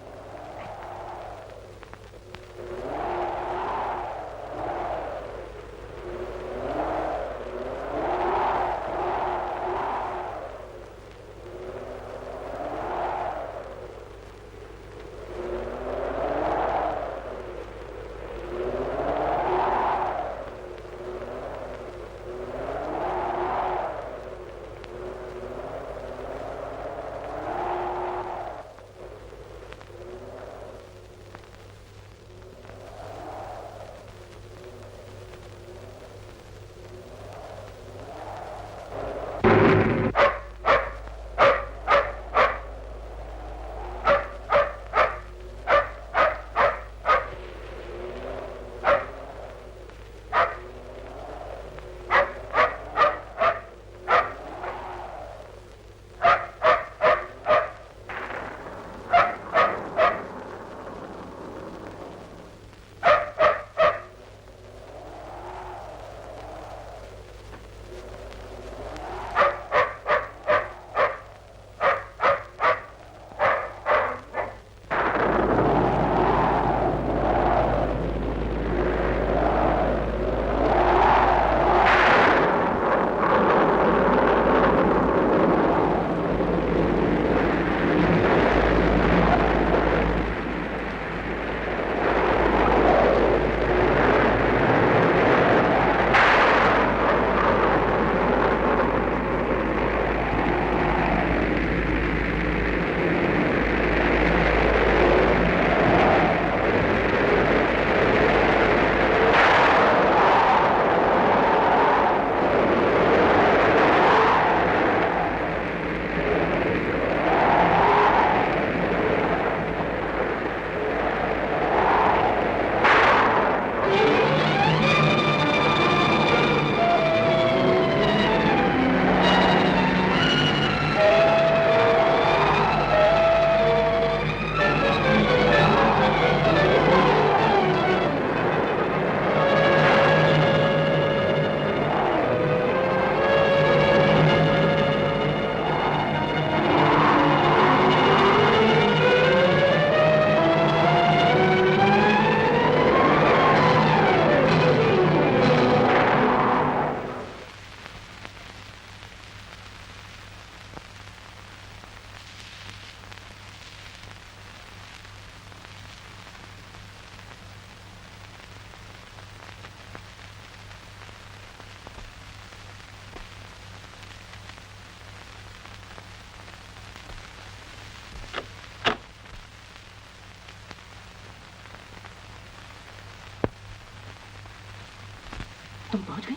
तुम पहुंच गई?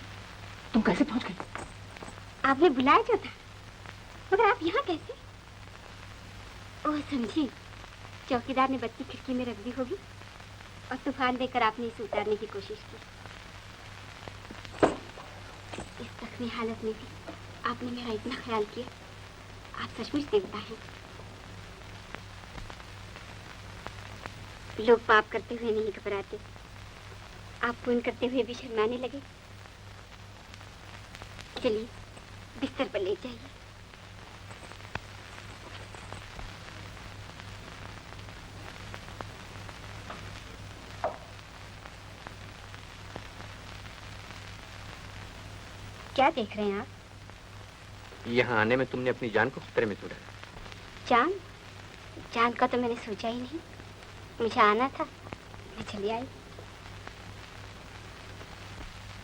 तुम कैसे पहुंच गई? आपने बुलाया जो था, मगर आप यहाँ कैसे? ओह समझी, चौकीदार ने बत्ती खिड़की में रख दी होगी और तूफान देकर आपने इसे उतारने की कोशिश की। इस जख्मी हालत में भी आपने मेरा इतना ख्याल किया। आप सचमुच देवता हैं। लोग पाप करते हुए नहीं घबराते, आप पुण्य करते हुए भी शर्माने लगे। चलिए बिस्तर पर ले जाइए। क्या देख रहे हैं आप? यहाँ आने में तुमने अपनी जान को खतरे में तो डाला। जान? जान का तो मैंने सोचा ही नहीं। मुझे आना था, मैं चली आई।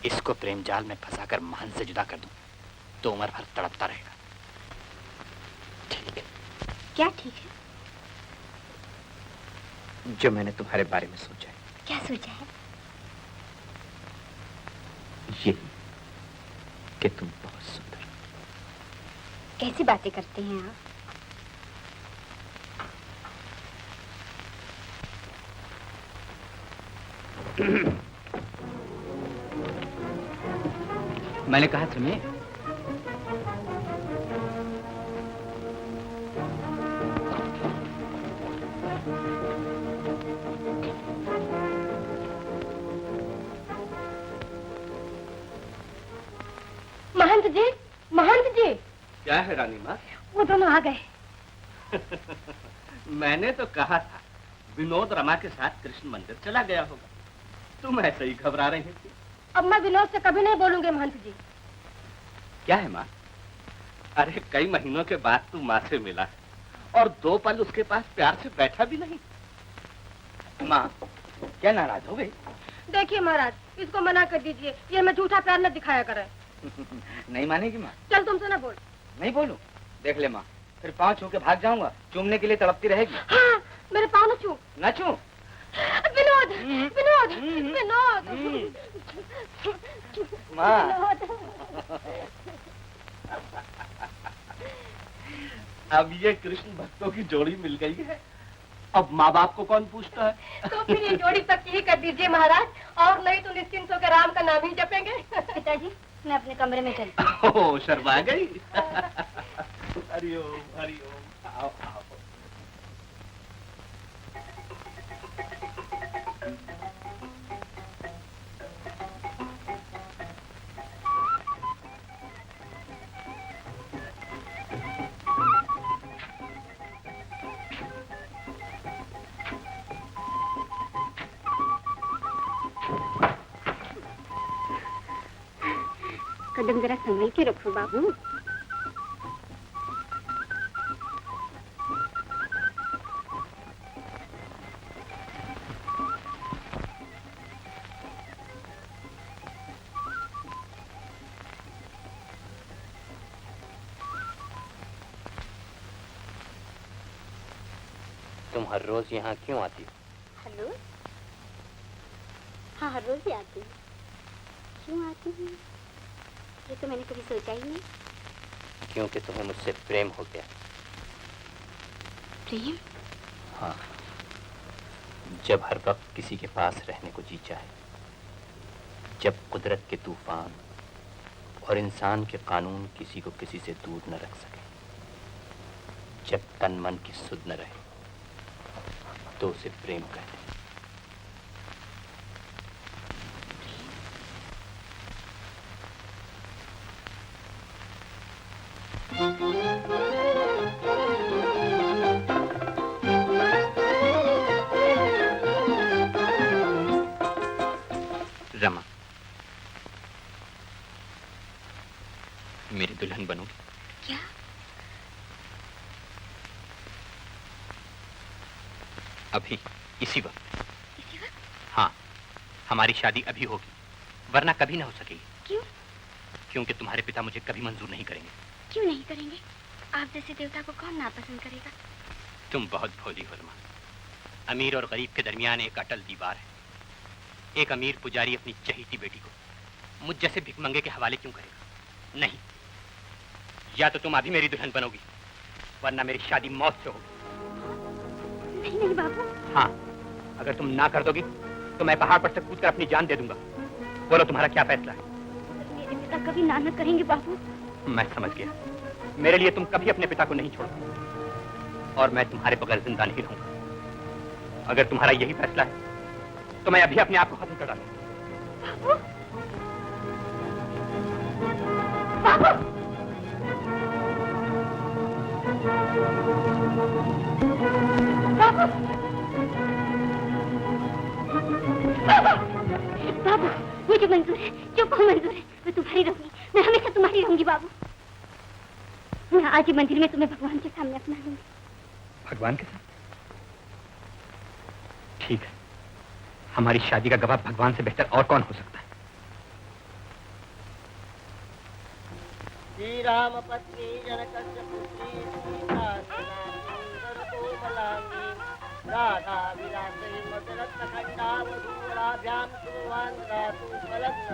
इसको प्रेम जाल में फंसाकर महान से जुदा कर दूं तो उम्र भर तड़पता रहेगा। ठीक है। क्या ठीक है? जो मैंने तुम्हारे बारे में सोचा है। क्या सोचा है? ये कि तुम बहुत सुंदर। कैसी बातें करते हैं आप? मैंने कहा सुनिए। महंत जी, महंत जी। क्या है रानी माँ? वो दोनों आ गए। मैंने तो कहा था विनोद रमा के साथ कृष्ण मंदिर चला गया होगा। तुम ऐसे ही घबरा रही थी। अब मैं विनोद से कभी नहीं बोलूंगी महंत जी। क्या है माँ? अरे कई महीनों के बाद तू माँ से मिला है और 2 पल उसके पास प्यार से बैठा भी नहीं। माँ क्या नाराज हो गई? देखिए महाराज, इसको मना कर दीजिए, ये मैं झूठा प्यार न दिखाया करे। नहीं मानेगी माँ? चल तुमसे ना बोल। नहीं बोलूं? देख ले माँ, फिर पाँव छू के भाग जाऊंगा, चूमने के लिए तड़पती रहेगी। हाँ, मेरे पाँव न छू। न छू? विनोद, विनोद, विनोद। माँ। अब ये कृष्ण भक्तों की जोड़ी मिल गई है। अब माँ बाप को कौन पूछता है? तो फिर ये जोड़ी तक ही कर दीजिए महाराज, और नहीं तो निश्चिंत होकर राम का नाम ही जपेंगे। पिताजी, मैं अपने कमरे में चलती हूँ। ओह, शर्मा गई? हरिओम, हरिओम। आओ, आओ। कदम जरा संभल के रखो बाबू। तुम हर रोज यहाँ क्यों आती हो? हर रोज? हाँ, हर रोज ही आती हूँ। क्यों आती हूँ ये तो मैंने कभी सोचा ही नहीं। क्योंकि तुम्हें मुझसे प्रेम हो गया। प्रेम? हाँ, जब हर वक्त किसी के पास रहने को जी चाहे, जब कुदरत के तूफान और इंसान के कानून किसी को किसी से दूर न रख सके, जब तन मन की सुध न रहे, तो उसे प्रेम कहते हैं। रमा, मेरी दुल्हन बनोगी? क्या? अभी, इसी वक्त। इसी वक्त? हाँ, हमारी शादी अभी होगी, वरना कभी ना हो सकेगी। क्यों? क्योंकि तुम्हारे पिता मुझे कभी मंजूर नहीं करेंगे। क्यों नहीं करेंगे? आप जैसे देवता को कौन नापसंद करेगा? तुम बहुत भोली हो रमा। अमीर और गरीब के दरमियान एक अटल दीवार है। एक अमीर पुजारी अपनी चहेती बेटी को मुझ जैसे भिखमंगे के हवाले क्यों करेगा? नहीं, या तो तुम अभी मेरी दुल्हन बनोगी, वरना मेरी शादी मौत से होगी। नहीं नहीं बाबू। हाँ, अगर तुम ना कर दोगी तो मैं पहाड़ पर से कूदकर अपनी जान दे दूंगा। बोलो तुम्हारा क्या फैसला है? मेरे पिता कभी ना न करेंगे बाबू। मैं समझ गया। मेरे लिए तुम कभी अपने पिता को नहीं छोड़ो और मैं तुम्हारे बगैर जिंदा नहीं रहूंगा। अगर तुम्हारा यही फैसला है तो मैं अभी अपने आप को खत्म कर डालूंगा। बाबू! बाबू! बाबू, मुझे मंजूर है, जो कहो मंजूर है। मैं तुम्हारी रहूंगी, मैं हमेशा तुम्हारी रहूंगी बाबू। मैं आज ही मंदिर में तुम्हें भगवान के सामने अपना लूंगी। भगवान के साथ? ठीक है, हमारी शादी का गवाह भगवान से बेहतर और कौन हो सकता है? श्री राम पत्नी जनकस्य पुत्री सीता सुंदर कोमलांगी राधा विलासी मदरत्न खंडा वधूराभ्याम सुवान रातु फलग्न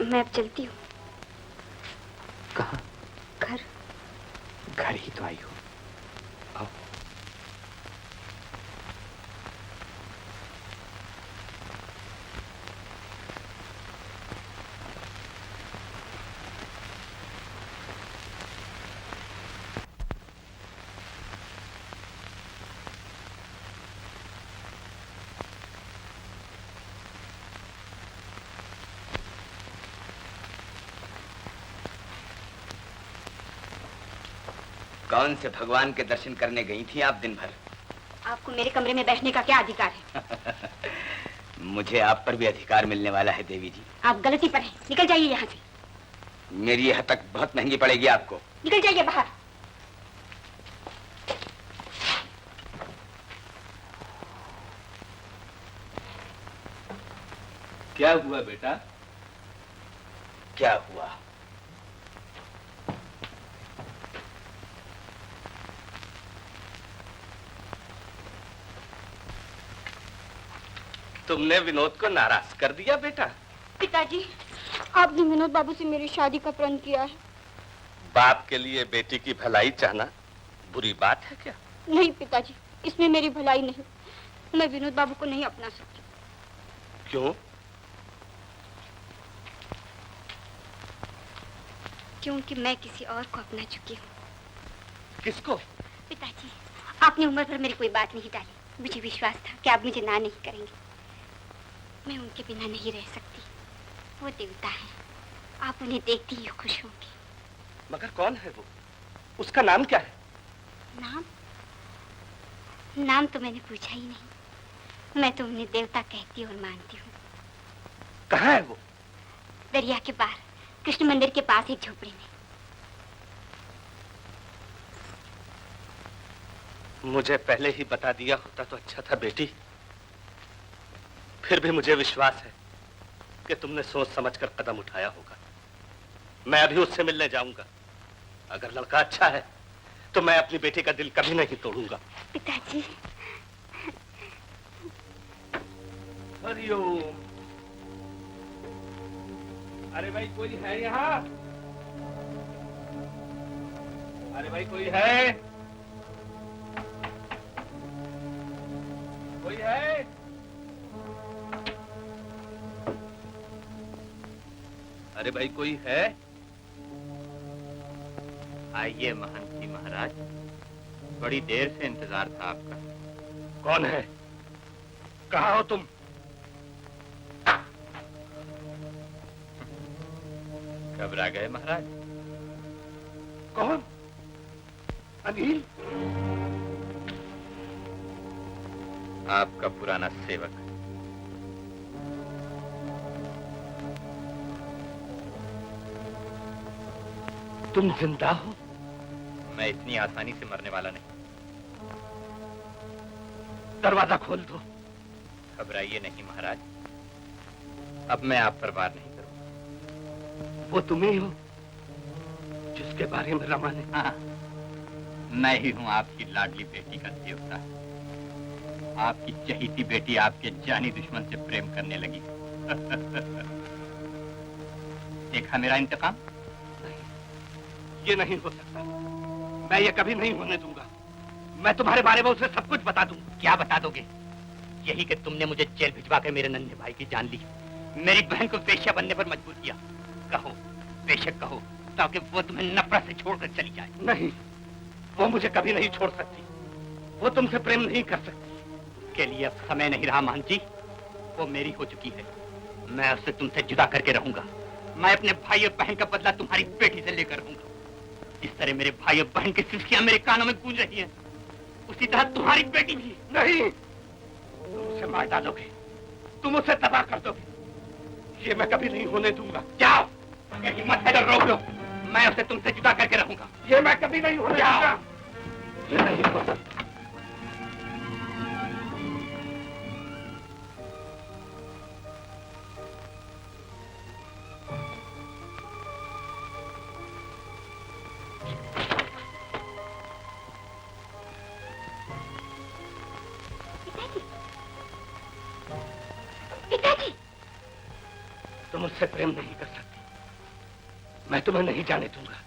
मैं अब चलती हूँ। कहाँ? घर। घर ही तो आई हो। आओ। कौन से भगवान के दर्शन करने गई थी आप दिन भर? आपको मेरे कमरे में बैठने का क्या अधिकार है? मुझे आप पर भी अधिकार मिलने वाला है देवी जी। आप गलती पर हैं। निकल जाइए यहाँ से। मेरी यह तक बहुत महंगी पड़ेगी आपको। निकल जाइए बाहर। क्या हुआ बेटा? क्या हुआ? तुमने विनोद को नाराज कर दिया बेटा? पिताजी, आपने विनोद बाबू से मेरी शादी का प्रण किया है। बाप के लिए बेटी की भलाई चाहना बुरी बात है क्या? नहीं पिताजी, इसमें मेरी भलाई नहीं। मैं विनोद बाबू को नहीं अपना सकती। क्यों? क्योंकि मैं किसी और को अपना चुकी हूँ। किसको? पिताजी, आपने उम्र भर मेरी कोई बात नहीं टाली। मुझे विश्वास था कि आप मुझे ना नहीं करेंगे। मैं उनके बिना नहीं रह सकती। वो देवता है, आप उन्हें देखती ही खुश होंगी। मगर कौन है वो? उसका नाम क्या है? नाम? नाम तो मैंने पूछा ही नहीं। मैं तो उन्हें देवता कहती और मानती हूँ। कहाँ है वो? दरिया के पार, कृष्ण मंदिर के पास एक झोपड़ी में। मुझे पहले ही बता दिया होता तो अच्छा था बेटी। फिर भी मुझे विश्वास है कि तुमने सोच समझकर कदम उठाया होगा। मैं अभी उससे मिलने जाऊंगा। अगर लड़का अच्छा है तो मैं अपनी बेटी का दिल कभी नहीं तोड़ूंगा। पिताजी। हरिओम। अरे भाई कोई है यहाँ? अरे भाई कोई है? कोई है? अरे भाई कोई है? आइए महंत जी महाराज, बड़ी देर से इंतजार था आपका। कौन है? कहाँ हो तुम? घबरा गए महाराज? कौन? अनिल? आपका पुराना सेवक। तुम जिंदा हो? मैं इतनी आसानी से मरने वाला नहीं। दरवाजा खोल दो। घबराइए नहीं महाराज, अब मैं आप पर वार नहीं करूंगा। वो तुम ही हो जिसके बारे में रमा ने? हाँ, मैं ही हूं आपकी लाडली बेटी का देवता। आपकी चहीती बेटी आपके जानी दुश्मन से प्रेम करने लगी। देखा मेरा इंतकाम? नहीं, ये नहीं हो सकता। मैं ये कभी नहीं होने दूंगा। मैं तुम्हारे बारे में उसे सब कुछ बता दूंगा। क्या बता दोगे? यही कि तुमने मुझे जेल भिजवा कर मेरे नन्हे भाई की जान ली, मेरी बहन को वेश्या बनने पर मजबूर किया। कहो, बेशक कहो, ताकि वो तुम्हें नफरत से छोड़कर चली जाए। नहीं, वो मुझे कभी नहीं छोड़ सकती। वो तुमसे प्रेम नहीं कर सकती। के लिए अब समय नहीं रहा मान जी, वो मेरी हो चुकी है। मैं उससे तुमसे जुदा करके रहूंगा। मैं अपने भाई और बहन का बदला तुम्हारी बेटी से लेकर रहूंगा। इस तरह मेरे भाई और बहन की सिसकियां मेरे कानों में गूंज रही हैं, उसी तरह तुम्हारी बेटी भी। नहीं, तुम उसे मार डालोगे, तुम उसे तबाह कर दोगे। ये मैं कभी नहीं होने दूंगा। जाओ, अगर हिम्मत है तो रोक लो। मैं उसे तुमसे जुदा करके रहूंगा। ये मैं कभी नहीं होने दूंगा। ये नहीं हो सकता। तुम मुझसे प्रेम नहीं कर सकती। मैं तुम्हें नहीं जाने दूंगा।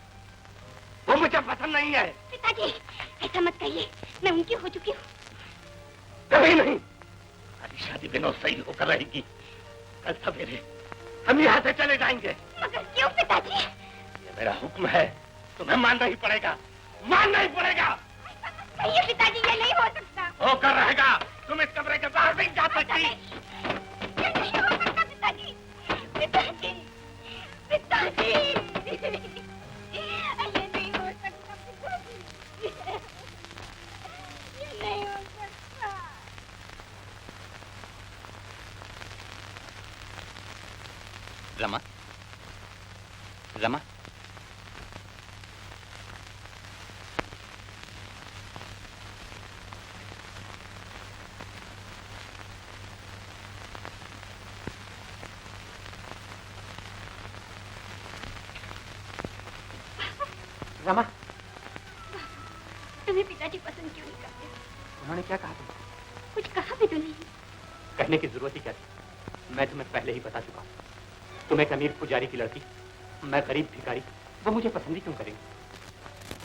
वो मुझे पसंद नहीं है। पिताजी, ऐसा मत कहिए, मैं उनकी हो चुकी हूँ। कभी नहीं। हमारी शादी बिना सही होकर रहेगी। कल सवेरे हम यहाँ से चले जाएंगे। मगर क्यों पिताजी? ये मेरा हुक्म है, तुम्हें मानना ही पड़ेगा। मानना ही पड़ेगा। कहिए पिताजी, ये नहीं हो सकता। होकर रहेगा। तुम इस कमरे के बाहर नहीं जा सकती। ये नहीं हो सकता पिताजी। पिताजी, पिताजी, ये नहीं हो सकता पिताजी। ये नहीं हो सकता। रमा, रमा, रमा, तुम्हें पिताजी पसंद क्यों नहीं करते? उन्होंने क्या कहा तुमसे? कुछ कहा भी तो नहीं। कहने की जरूरत ही क्या थी? मैं तुम्हें पहले ही बता चुका हूँ। तुम एक अमीर पुजारी की लड़की, मैं गरीब भिखारी, वो मुझे पसंद ही क्यों करेंगे?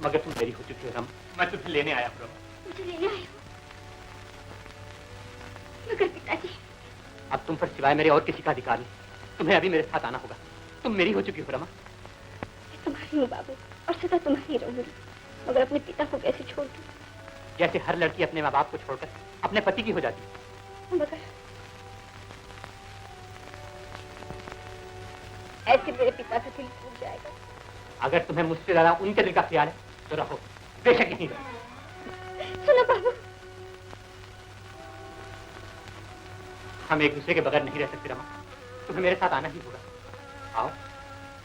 मगर तुम मेरी हो चुकी हो रमा। मैं तुम्हें लेने आया हूँ। मुझे लेने आए हो? मगर पिताजी, अब तुम पर सिवाय मेरे और किसी का अधिकार नहीं। तुम्हें अभी मेरे साथ आना होगा। तुम मेरी हो चुकी हो रमा। तुम्हारी हूँ बाबू, और सदा तुम्हारी रहूंगी। मगर अपने पिता को कैसे छोड़ दूं? जैसे हर लड़की अपने माँ बाप को छोड़कर अपने पति की हो जाती है। मगर ऐसे मेरे पिता का दिल टूट जाएगा। अगर तुम्हें मुझसे ज्यादा उनके दिल का ख्याल है तो रहो, बेशक यहीं रहो। सुनो बाबू, हम एक दूसरे के बगैर नहीं रह सकते रमा। तुम्हें मेरे साथ आना ही होगा। आओ,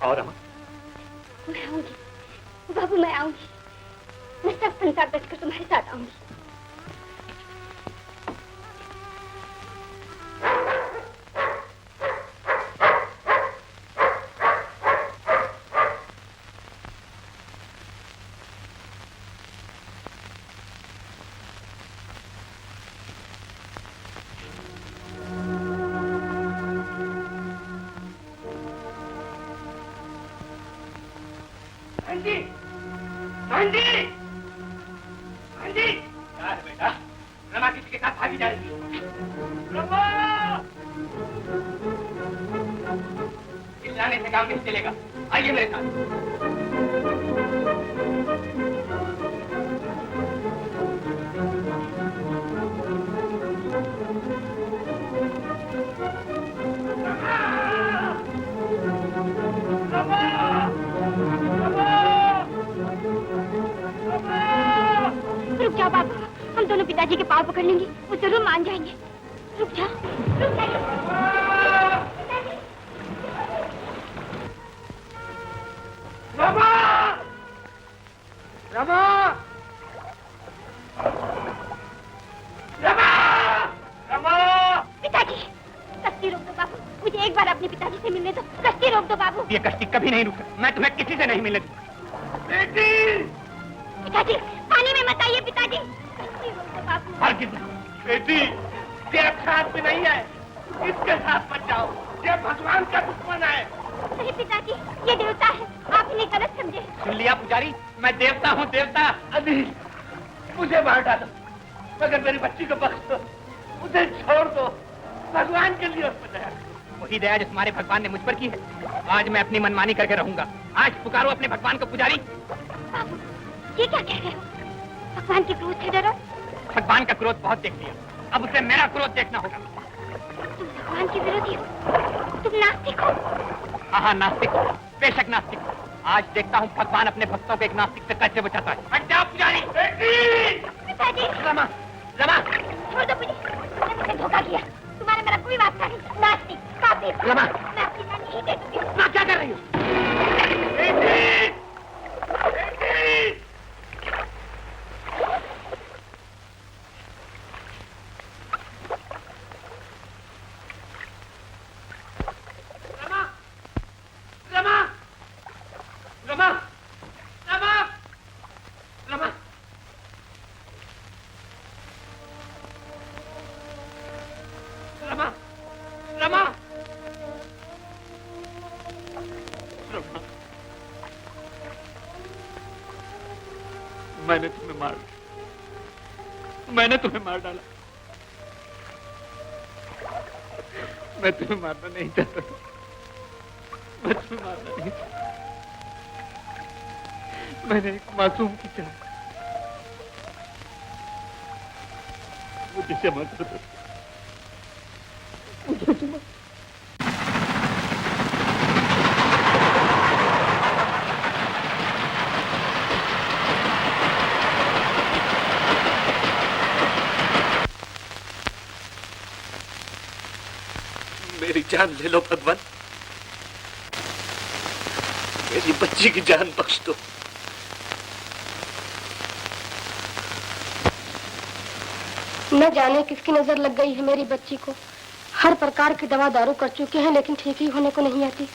आओ रमा। मैं आऊंगी बाबू, मैं आऊंगी। मैं सब संसार बचकर तुम्हारे साथ आऊंगी। रुक जाओ बाबू, हम दोनों पिताजी के पाँव पकड़ लेंगे, वो जरूर मान जाएंगे। रुक जाओ, रुक जाओ। रमा! रमा! रमा! रमा! पिताजी, कश्ती रोक दो बाबू। मुझे एक बार अपने पिताजी से मिलने दो। कश्ती रोक दो बाबू। ये कश्ती कभी नहीं रुक सकती। मैं तुम्हें किसी से नहीं मिलने दूंगा। बेटी! पिताजी, पानी में मत आइए पिताजी। कश्ती रोक दो बाबू। हरगिज़ नहीं। बेटी, ये साथ में नहीं है। इसके साथ मत जाओ। ये भगवान का दुश्मन है। नहीं पिताजी, ये देवता है। आप इन्हें गलत समझे। सुन लिया पुजारी, मैं देवता हूँ, देवता। अभी मुझे मार डालो, मगर मेरी बच्ची को बख्श दो। मुझे छोड़ दो। भगवान के लिए उस पर दया करो। वही दया जो तुम्हारे भगवान ने मुझ पर की है। आज मैं अपनी मनमानी करके रहूंगा। आज पुकारो अपने भगवान को पुजारी। बाबू, ये क्या कह रहे हो? भगवान के क्रोध से डरो? भगवान का क्रोध बहुत देख लिया, अब उसे मेरा क्रोध देखना होगा। तुम भगवान के विरोधी हो? तुम नास्तिक हो? हाँ, नास्तिक हो, बेशक नास्तिक हो। आज देखता हूँ भगवान अपने भक्तों को एक नास्तिक से कैसे बचाता है। हट जाओ पुजारी। पिताजी! रमा, रमा! छोड़ दो मुझे। तुमने मुझे धोखा किया। तुम्हारा मेरा कोई वास्ता नहीं। नास्तिक, काफिर। रमा! मैं अपनी जान नहीं दे सकती हूँ। ना क्या कर रही हो? मैंने तुम्हें मार डाला। मैं तुम्हें मारना नहीं चाहता था। मैं तुम्हें मारना नहीं चाहता। मैंने एक मासूम की चाह। मुझे क्षमा कर दो। मुझे क्षमा। मेरी जान ले लो भगवान, मेरी बच्ची की जान बख्श दो। न जाने किसकी नजर लग गई है मेरी बच्ची को। हर प्रकार की दवा दारू कर चुके हैं लेकिन ठीक ही होने को नहीं आती।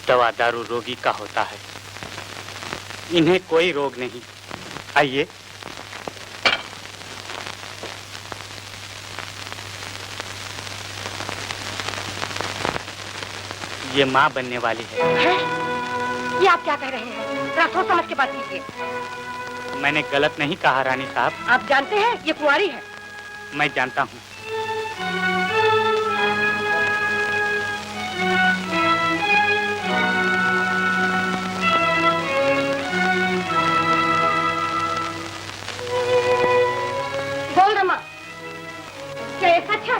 दवा दारू रोगी का होता है, इन्हें कोई रोग नहीं। आइए। ये माँ बनने वाली है। ये आप क्या कह रहे हैं? जरा सोच समझ के बात कीजिए। मैंने गलत नहीं कहा रानी साहब। आप जानते हैं ये कुंवारी है। मैं जानता हूँ। बोल रमा, क्या ये सच है?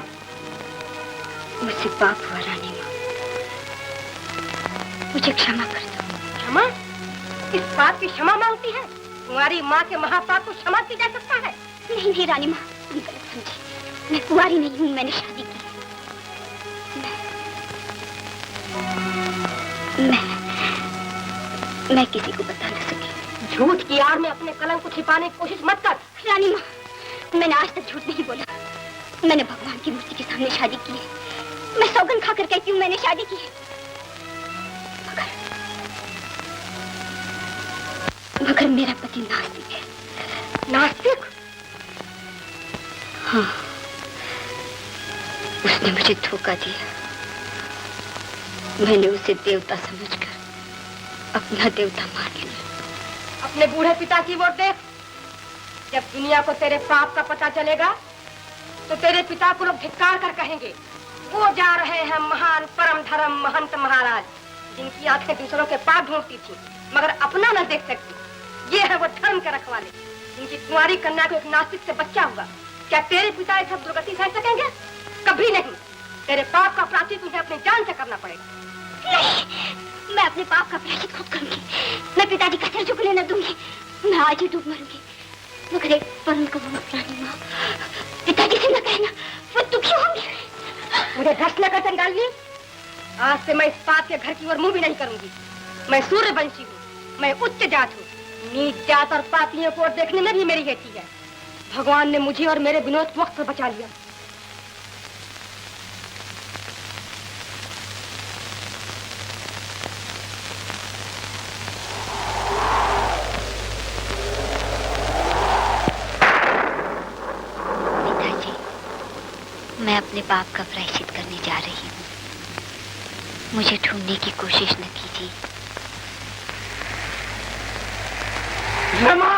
मुझसे पाप हुआ रानी माँ, मुझे क्षमा कर दो। क्षमा? इस पाप की क्षमा मांगती है? तुम्हारी माँ के महापाप को क्षमा की जा सकता है? नहीं नहीं रानी माँ, तुम गलत समझी। मैं कुंवारी नहीं हूँ, मैंने शादी की। मैं किसी को बता न सकी। झूठ की आड़ में अपने कलंक को छिपाने की कोशिश मत कर। रानी माँ, मैंने आज तक झूठ नहीं बोला। मैंने भगवान की मूर्ति के सामने शादी की है। मैं सौगंध खाकर कहती हूँ मैंने शादी की है। मगर मेरा पति नास्तिक है। नास्तिक? हाँ, उसने मुझे धोखा दिया। मैंने उसे देवता समझकर अपना देवता मान लिया। अपने बूढ़े पिता की ओर देख। जब दुनिया को तेरे पाप का पता चलेगा तो तेरे पिता को लोग धिक्कार कर कहेंगे, वो जा रहे हैं महान परम धर्म महंत महाराज, जिनकी आंखें दूसरों के पाप ढूंढती थी मगर अपना न देख सकती। ये है वो धर्म के रखवाले, जिनकी कुंवारी कन्या को एक नास्तिक से बच्चा हुआ। क्या तेरे पिता ये सब दुर्गति सह सकेंगे? कभी नहीं। तेरे पाप का प्रायश्चित तुझे अपनी जान से करना पड़ेगा। नहीं, मैं अपने पाप का प्रायश्चित खुद करूंगी। मैं पिताजी का सिर झुकने न दूंगी। मैं आज ही डूब मरूंगी। मगर एक पल उनको मत रानी माँ, पिताजी से न कहना, वो दुखी होंगे। मुझे धस न कर चंडाली। आज से मैं इस पाप के घर की ओर मुंह भी नहीं करूंगी। मैं सूर्यवंशी हूँ, मैं उच्च जात हूँ। नीच जात और पापियों को देखने में भी मेरी हेती है। भगवान ने मुझे और मेरे विनोद को वक्त पर बचा लिया। पिताजी, मैं अपने पाप का प्रायश्चित करने जा रही हूँ। मुझे ढूंढने की कोशिश न कीजिए। रमा!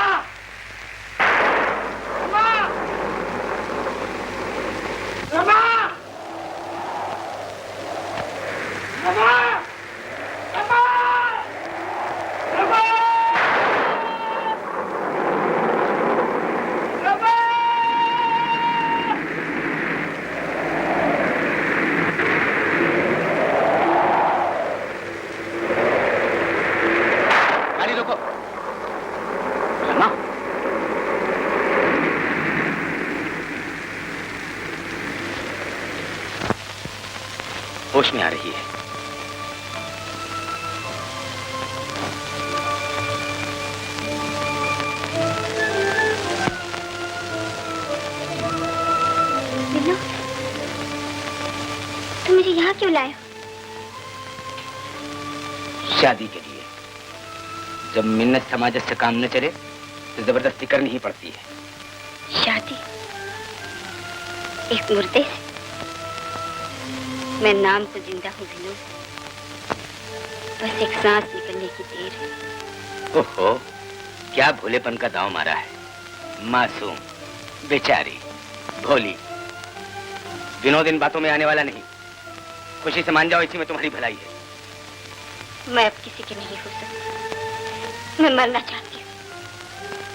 रमा! रमा! रमा! रमा! रमा! गाड़ी रोको। रमा! होश में आ रही है। विनोद, तुम मुझे यहाँ क्यों लाए हो? शादी के लिए। जब मिन्नत समाजत से काम न चले तो जबरदस्ती करनी ही पड़ती है। शादी एक मुर्दे से? मैं नाम तो जिंदा हूँ विनोद, बस एक सांस निकलने की देर है। ओहो, क्या भोलेपन का दांव मारा है। मासूम, बेचारी, भोली। विनोद इन बातों में आने वाला नहीं। खुशी से मान जाओ, इसी में तुम्हारी भलाई है। मैं अब किसी की नहीं हो सकती। मैं मरना चाहती हूँ,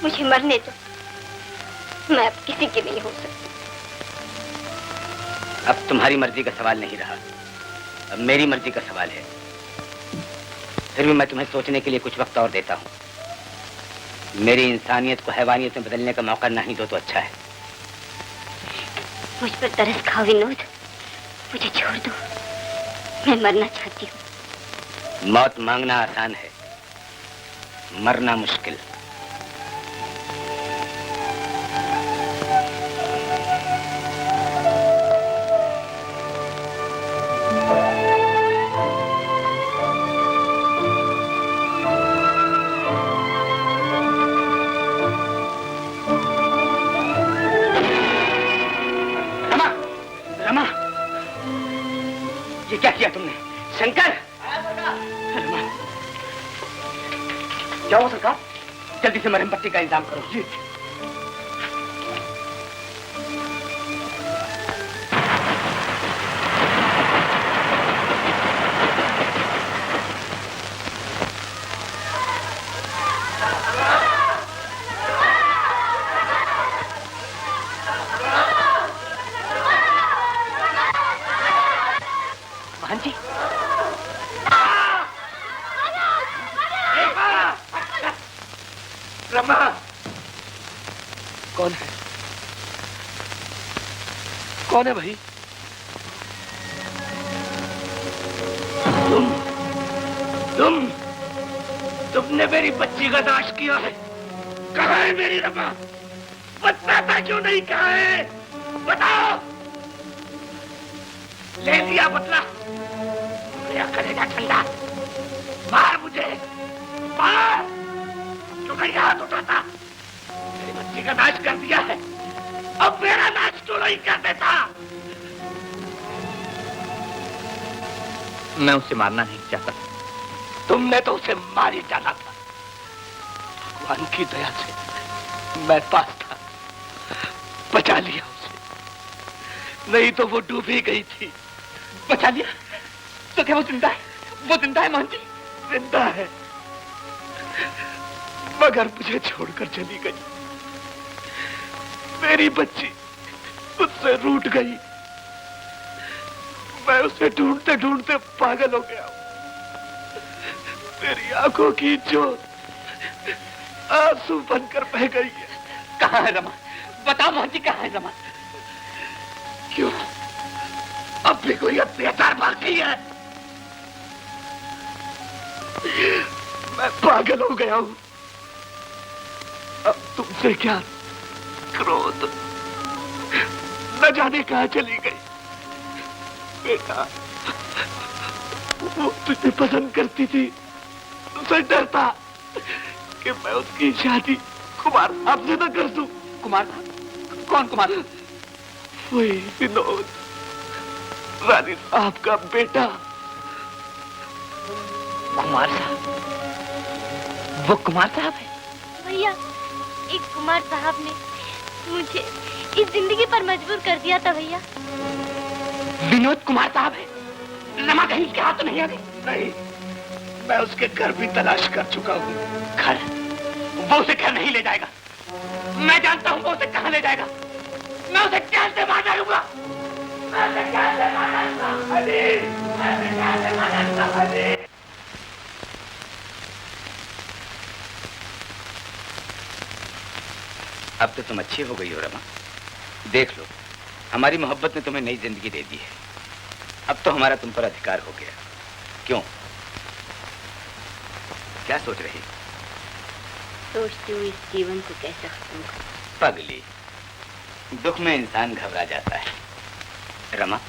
मुझे मरने दो। मैं अब किसी की नहीं हो सकती। अब तुम्हारी मर्जी का सवाल नहीं रहा, अब मेरी मर्जी का सवाल है। फिर भी मैं तुम्हें सोचने के लिए कुछ वक्त और देता हूँ। मेरी इंसानियत को हैवानियत में बदलने का मौका नहीं दो तो अच्छा है। मुझ पर तरस खाओ विनोद, मुझे छोड़ दो। मैं मरना चाहती हूँ। मौत मांगना आसान है, मरना मुश्किल। क्या किया तुमने शंकर? क्या हो सरकार? जल्दी से मरहम पट्टी का इंतजाम करो। जी। कौन है भाई? तुमने मेरी बच्ची का नाश किया है। कहाँ है मेरी रमा? बताता क्यों नहीं? कहाँ है? बताओ। ले लिया बदला, मेरा कलेजा ठंडा। मार मुझे, मार। क्यों नहीं हाथ उठाता? मेरी बच्ची का नाश कर दिया है, अब मेरा नाश क्यों नहीं कर देता? मैं उसे मारना नहीं चाहता। तुमने तो उसे मार ही डाला था। भगवान की दया से मैं पास था, बचा लिया उसे, नहीं तो वो डूब ही गई थी। बचा लिया? तो क्या वो जिंदा है? वो जिंदा है मोहन जी? जिंदा है, मगर मुझे छोड़कर चली गई। मेरी बच्ची उससे रूठ गई। मैं उसे ढूंढते ढूंढते पागल हो गया। मेरी आंखों की ज्योत आंसू बनकर बह गई है। कहाँ है रमा? बताओ मोहन जी, कहाँ है रमा? क्यों, अब भी कोई अत्याचार बाकी है? मैं पागल हो गया हूँ। अब तुमसे क्या क्रोध, न जाने कहाँ चली गई। बेटा, वो तुझे पसंद करती थी, उससे डरता कि मैं उसकी शादी कुमार साहब से न कर दूं। कुमार साहब? कौन कुमार साहब? वही विनोद, रानी साहब का बेटा। कुमार साहब? वो कुमार साहब है? भैया, एक कुमार साहब ने मुझे इस जिंदगी पर मजबूर कर दिया था भैया। विनोद कुमार साहब है? रमा कहीं उसके हाथ तो नहीं आ गई? नहीं, मैं उसके घर भी तलाश कर चुका हूँ। घर? वो उसे घर नहीं ले जाएगा। मैं जानता हूँ वो उसे कहाँ ले जाएगा। मैं उसे जान से मार डालूंगा। मैं उसे जान से मार डालूंगा। अली, मैं उसे जान से मार डालूंगा। अली। अब तो तुम अच्छी हो गई हो रमा। देख लो, हमारी मोहब्बत ने तुम्हें नई जिंदगी दे दी है। अब तो हमारा तुम पर अधिकार हो गया। क्यों, क्या सोच रही? सोचती हूँ इस जीवन को कैसे खत्म करूं। पगली, दुख में इंसान घबरा जाता है। रमा,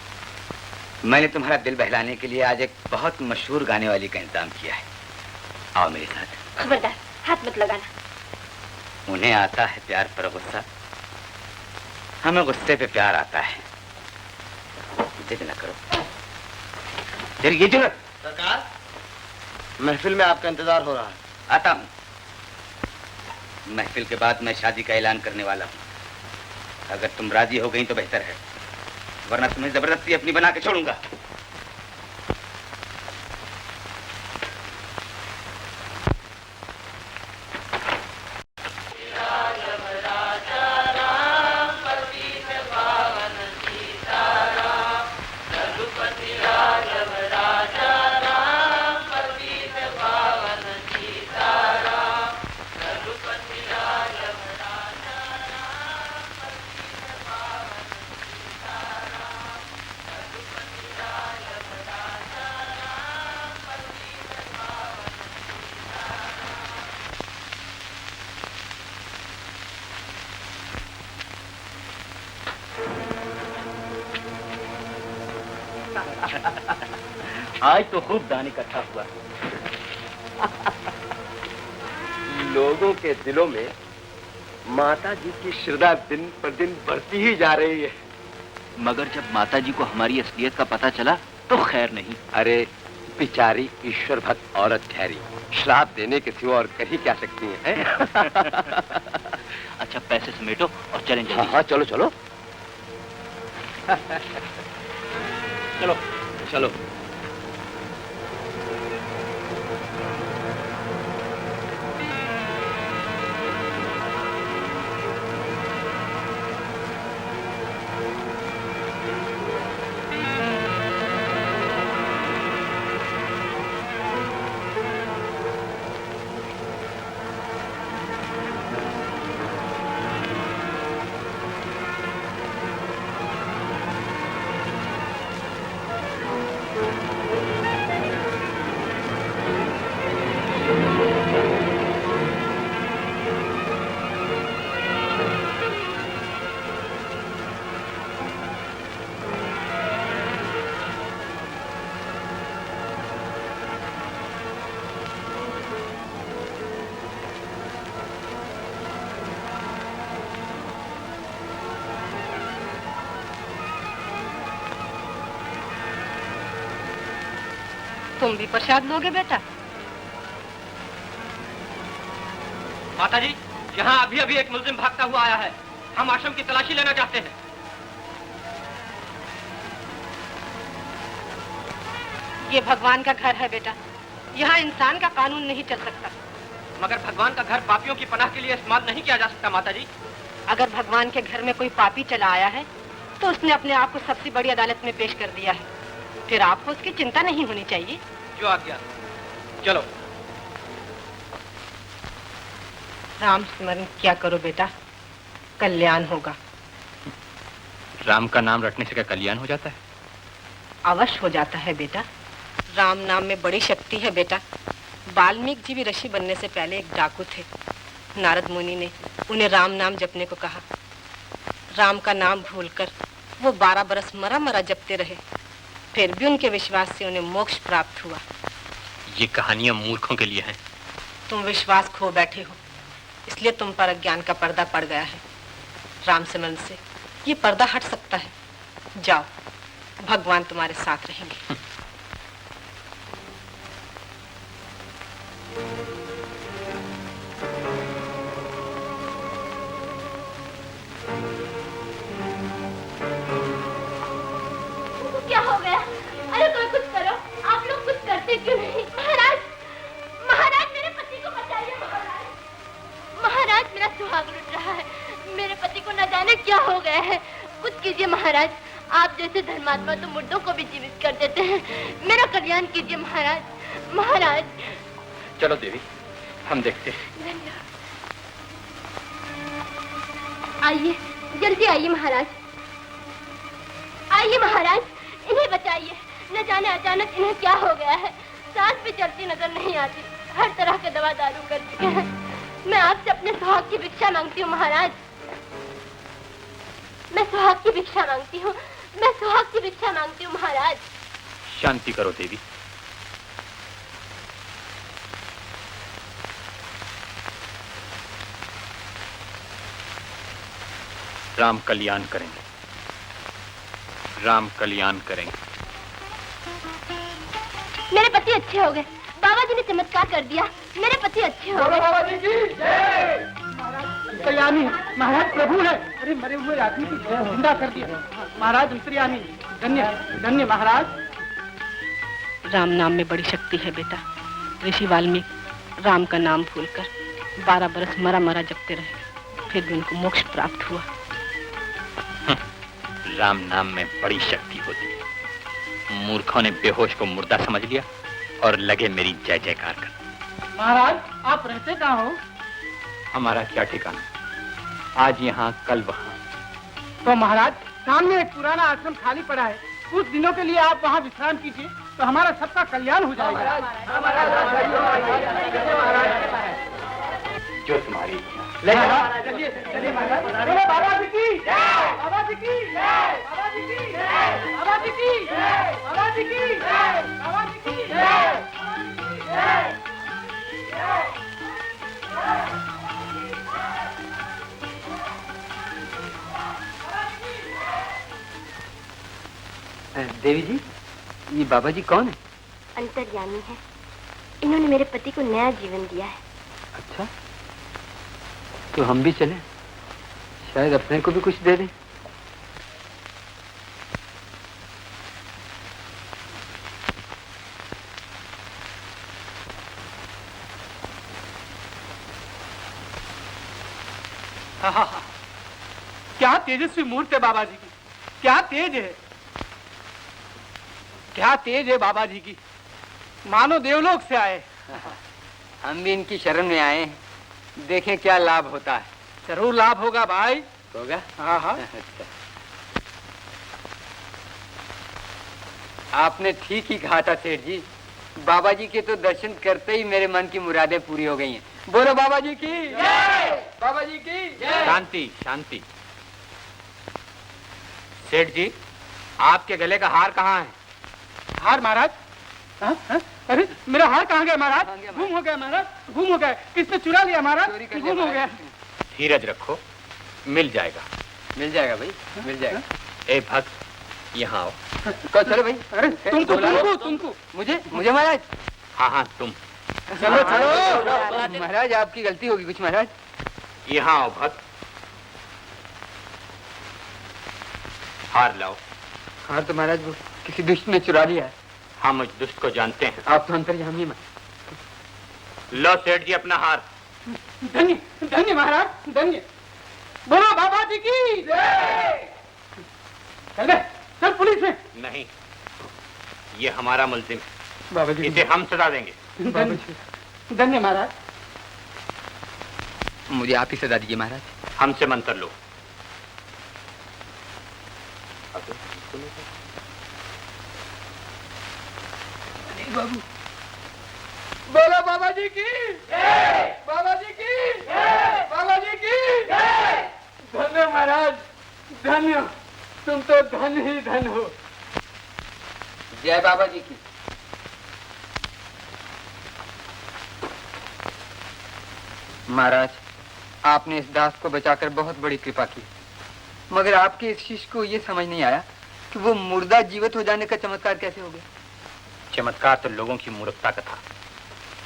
मैंने तुम्हारा दिल बहलाने के लिए आज एक बहुत मशहूर गाने वाली का इंतजाम किया है। आओ मेरे साथ। खबरदार, हाथ मत लगाना। उन्हें आता है प्यार पर गुस्सा, हमें गुस्से पे प्यार आता है। जिद न करो। तेरी ये जरूरत? सरकार, महफिल में आपका इंतजार हो रहा है। आता हूँ। महफिल के बाद मैं शादी का ऐलान करने वाला हूँ। अगर तुम राजी हो गई तो बेहतर है, वरना तुम्हें जबरदस्ती अपनी बना के छोड़ूंगा। आज तो खूब दान इकट्ठा हुआ। लोगों के दिलों में माता जी की श्रद्धा दिन पर दिन बढ़ती ही जा रही है। मगर जब माता जी को हमारी असलियत का पता चला तो खैर नहीं। अरे बेचारी ईश्वर भक्त औरत ठहरी, श्राप देने के सिवा और कर ही क्या सकती है? अच्छा, पैसे समेटो और चलें जल्दी। हाँ, चलो चलो चलो चलो। तुम भी प्रसाद लोगे बेटा? माता जी, यहाँ अभी अभी एक मुलजिम भागता हुआ आया है। हम आश्रम की तलाशी लेना चाहते हैं। ये भगवान का घर है बेटा, यहाँ इंसान का कानून नहीं चल सकता। मगर भगवान का घर पापियों की पनाह के लिए इस्तेमाल नहीं किया जा सकता माता जी। अगर भगवान के घर में कोई पापी चला आया है तो उसने अपने आप को सबसे बड़ी अदालत में पेश कर दिया है। फिर आपको उसकी चिंता नहीं होनी चाहिए। जो आज्ञा। चलो। राम स्मरण क्या करो बेटा, कल्याण होगा। राम का नाम रटने से क्या कल्याण हो जाता है? अवश्य हो जाता है बेटा। राम नाम में बड़ी शक्ति है बेटा। वाल्मीकि जी भी ऋषि बनने से पहले एक डाकू थे। नारद मुनि ने उन्हें राम नाम जपने को कहा। राम का नाम भूलकर वो 12 बरस मरा मरा जपते रहे, फिर भी उनके विश्वास से उन्हें मोक्ष प्राप्त हुआ। ये कहानियां मूर्खों के लिए हैं। तुम विश्वास खो बैठे हो, इसलिए तुम पर अज्ञान का पर्दा पड़ गया है। राम सिमरन से ये पर्दा हट सकता है। जाओ, भगवान तुम्हारे साथ रहेंगे। क्या हो गया? अरे कोई कुछ करो, आप लोग कुछ करते क्यों नहीं? महाराज, महाराज मेरे पति को बचाइए। महाराज, महाराज मेरा सुहाग लुट रहा है। मेरे पति को न जाने क्या हो गया है। कुछ कीजिए महाराज। आप जैसे धर्मात्मा तो मुर्दों को भी जीवित कर देते हैं। मेरा कल्याण कीजिए महाराज। महाराज चलो देवी, हम देखते हैं। आइए, जल्दी आइए महाराज। आइए महाराज, इन्हें बचाइए। न जाने अचानक इन्हें क्या हो गया है। सांस भी चलती नजर नहीं आती। हर तरह के दवा दारू कर चुके हैं। मैं आपसे अपने सुहाग की भिक्षा मांगती हूँ महाराज। मैं सुहाग की भिक्षा मांगती हूँ। मैं सुहाग की भिक्षा मांगती हूँ महाराज। शांति करो देवी। राम कल्याण करेंगे, राम कल्याण करेंगे। मेरे पति अच्छे हो गए। बाबा जी ने चमत्कार कर दिया। मेरे पति अच्छे हो गए। बाबा जी की जय। कल्याणी महाराज प्रभु है। अरे मरे हुए आदमी की जिंदा कर दिया महाराज। अंतर्यामी, धन्य धन्य महाराज। राम नाम में बड़ी शक्ति है बेटा। ऋषि वाल्मीकि राम का नाम भूलकर 12 बरस मरा मरा जपते रहे, फिर भी उनको मोक्ष प्राप्त हुआ। राम नाम में बड़ी शक्ति होती है। मूर्खों ने बेहोश को मुर्दा समझ लिया और लगे मेरी जय जयकार कर। महाराज आप रहते कहाँ हो? हमारा क्या ठिकाना, आज यहाँ कल वहाँ। तो महाराज सामने एक पुराना आश्रम खाली पड़ा है। कुछ दिनों के लिए आप वहाँ विश्राम कीजिए तो हमारा सबका कल्याण हो जाएगा। जो तुम्हारी चलिए चलिए महाराज। बोलो बाबा जी की जय। बाबा जी की जय। बाबा जी की जय। बाबा जी की जय। बाबा जी की जय। बाबा जी की जय। देवी जी, ये बाबा जी कौन है? अंतर्यामी है। इन्होंने मेरे पति को नया जीवन दिया है। अच्छा, तो हम भी चलें, शायद अपने को भी कुछ दे दें। हाँ। क्या तेजस्वी मूर्ति है बाबा जी की। क्या तेज है, क्या तेज है बाबा जी की। मानो देवलोक से आए। हम भी इनकी शरण में आए हैं, देखें क्या लाभ होता है। जरूर लाभ होगा भाई। होगा? हाँ हाँ। अच्छा, आपने ठीक ही कहा था सेठ जी। बाबा जी के तो दर्शन करते ही मेरे मन की मुरादें पूरी हो गई हैं। बोलो बाबा जी की जय। बाबा जी की जय। शांति शांति। सेठ जी, आपके गले का हार कहाँ है? हार महाराज? अरे मेरा हार कहाँ गया महाराज? गुम हो गया महाराज, गुम हो गया। किसने चुरा लिया महाराज? गुम हो गया। धीरज रखो, मिल जाएगा। मिल जाएगा भाई, मिल जाएगा। ए भक्त, यहाँ आओ। चलो भाई। अरे तुमको मुझे महाराज? हाँ हाँ तुम। चलो चलो महाराज, आपकी गलती होगी कुछ महाराज। यहाँ आओ भक्त। हार लाओ। हार तो महाराज वो किसी दुष्ट ने चुरा लिया है। हम उस दुष्ट को जानते हैं। आप तो अंतर्यामी में। लो सेठ जी अपना हार। धन्य धन्य महाराज, धन्य। बोलो बाबा जी की जय। चल पुलिस में। नहीं, ये हमारा मुल्जिम है। बाबा जी इसे हम सजा देंगे। धन्य महाराज। मुझे आप ही सजा दीजिए महाराज। हमसे मंत्र लो। बाबू बोलो बाबा जी की बाबा जी की बाबा जी की धन्य महाराज, धन्य, तुम तो धन ही धन हो। जय बाबा जी की। महाराज, आपने इस दास को बचाकर बहुत बड़ी कृपा की, मगर आपके इस शिष्य को ये समझ नहीं आया कि वो मुर्दा जीवित हो जाने का चमत्कार कैसे हो गया। चमत्कार तो लोगों की मूर्खता का था।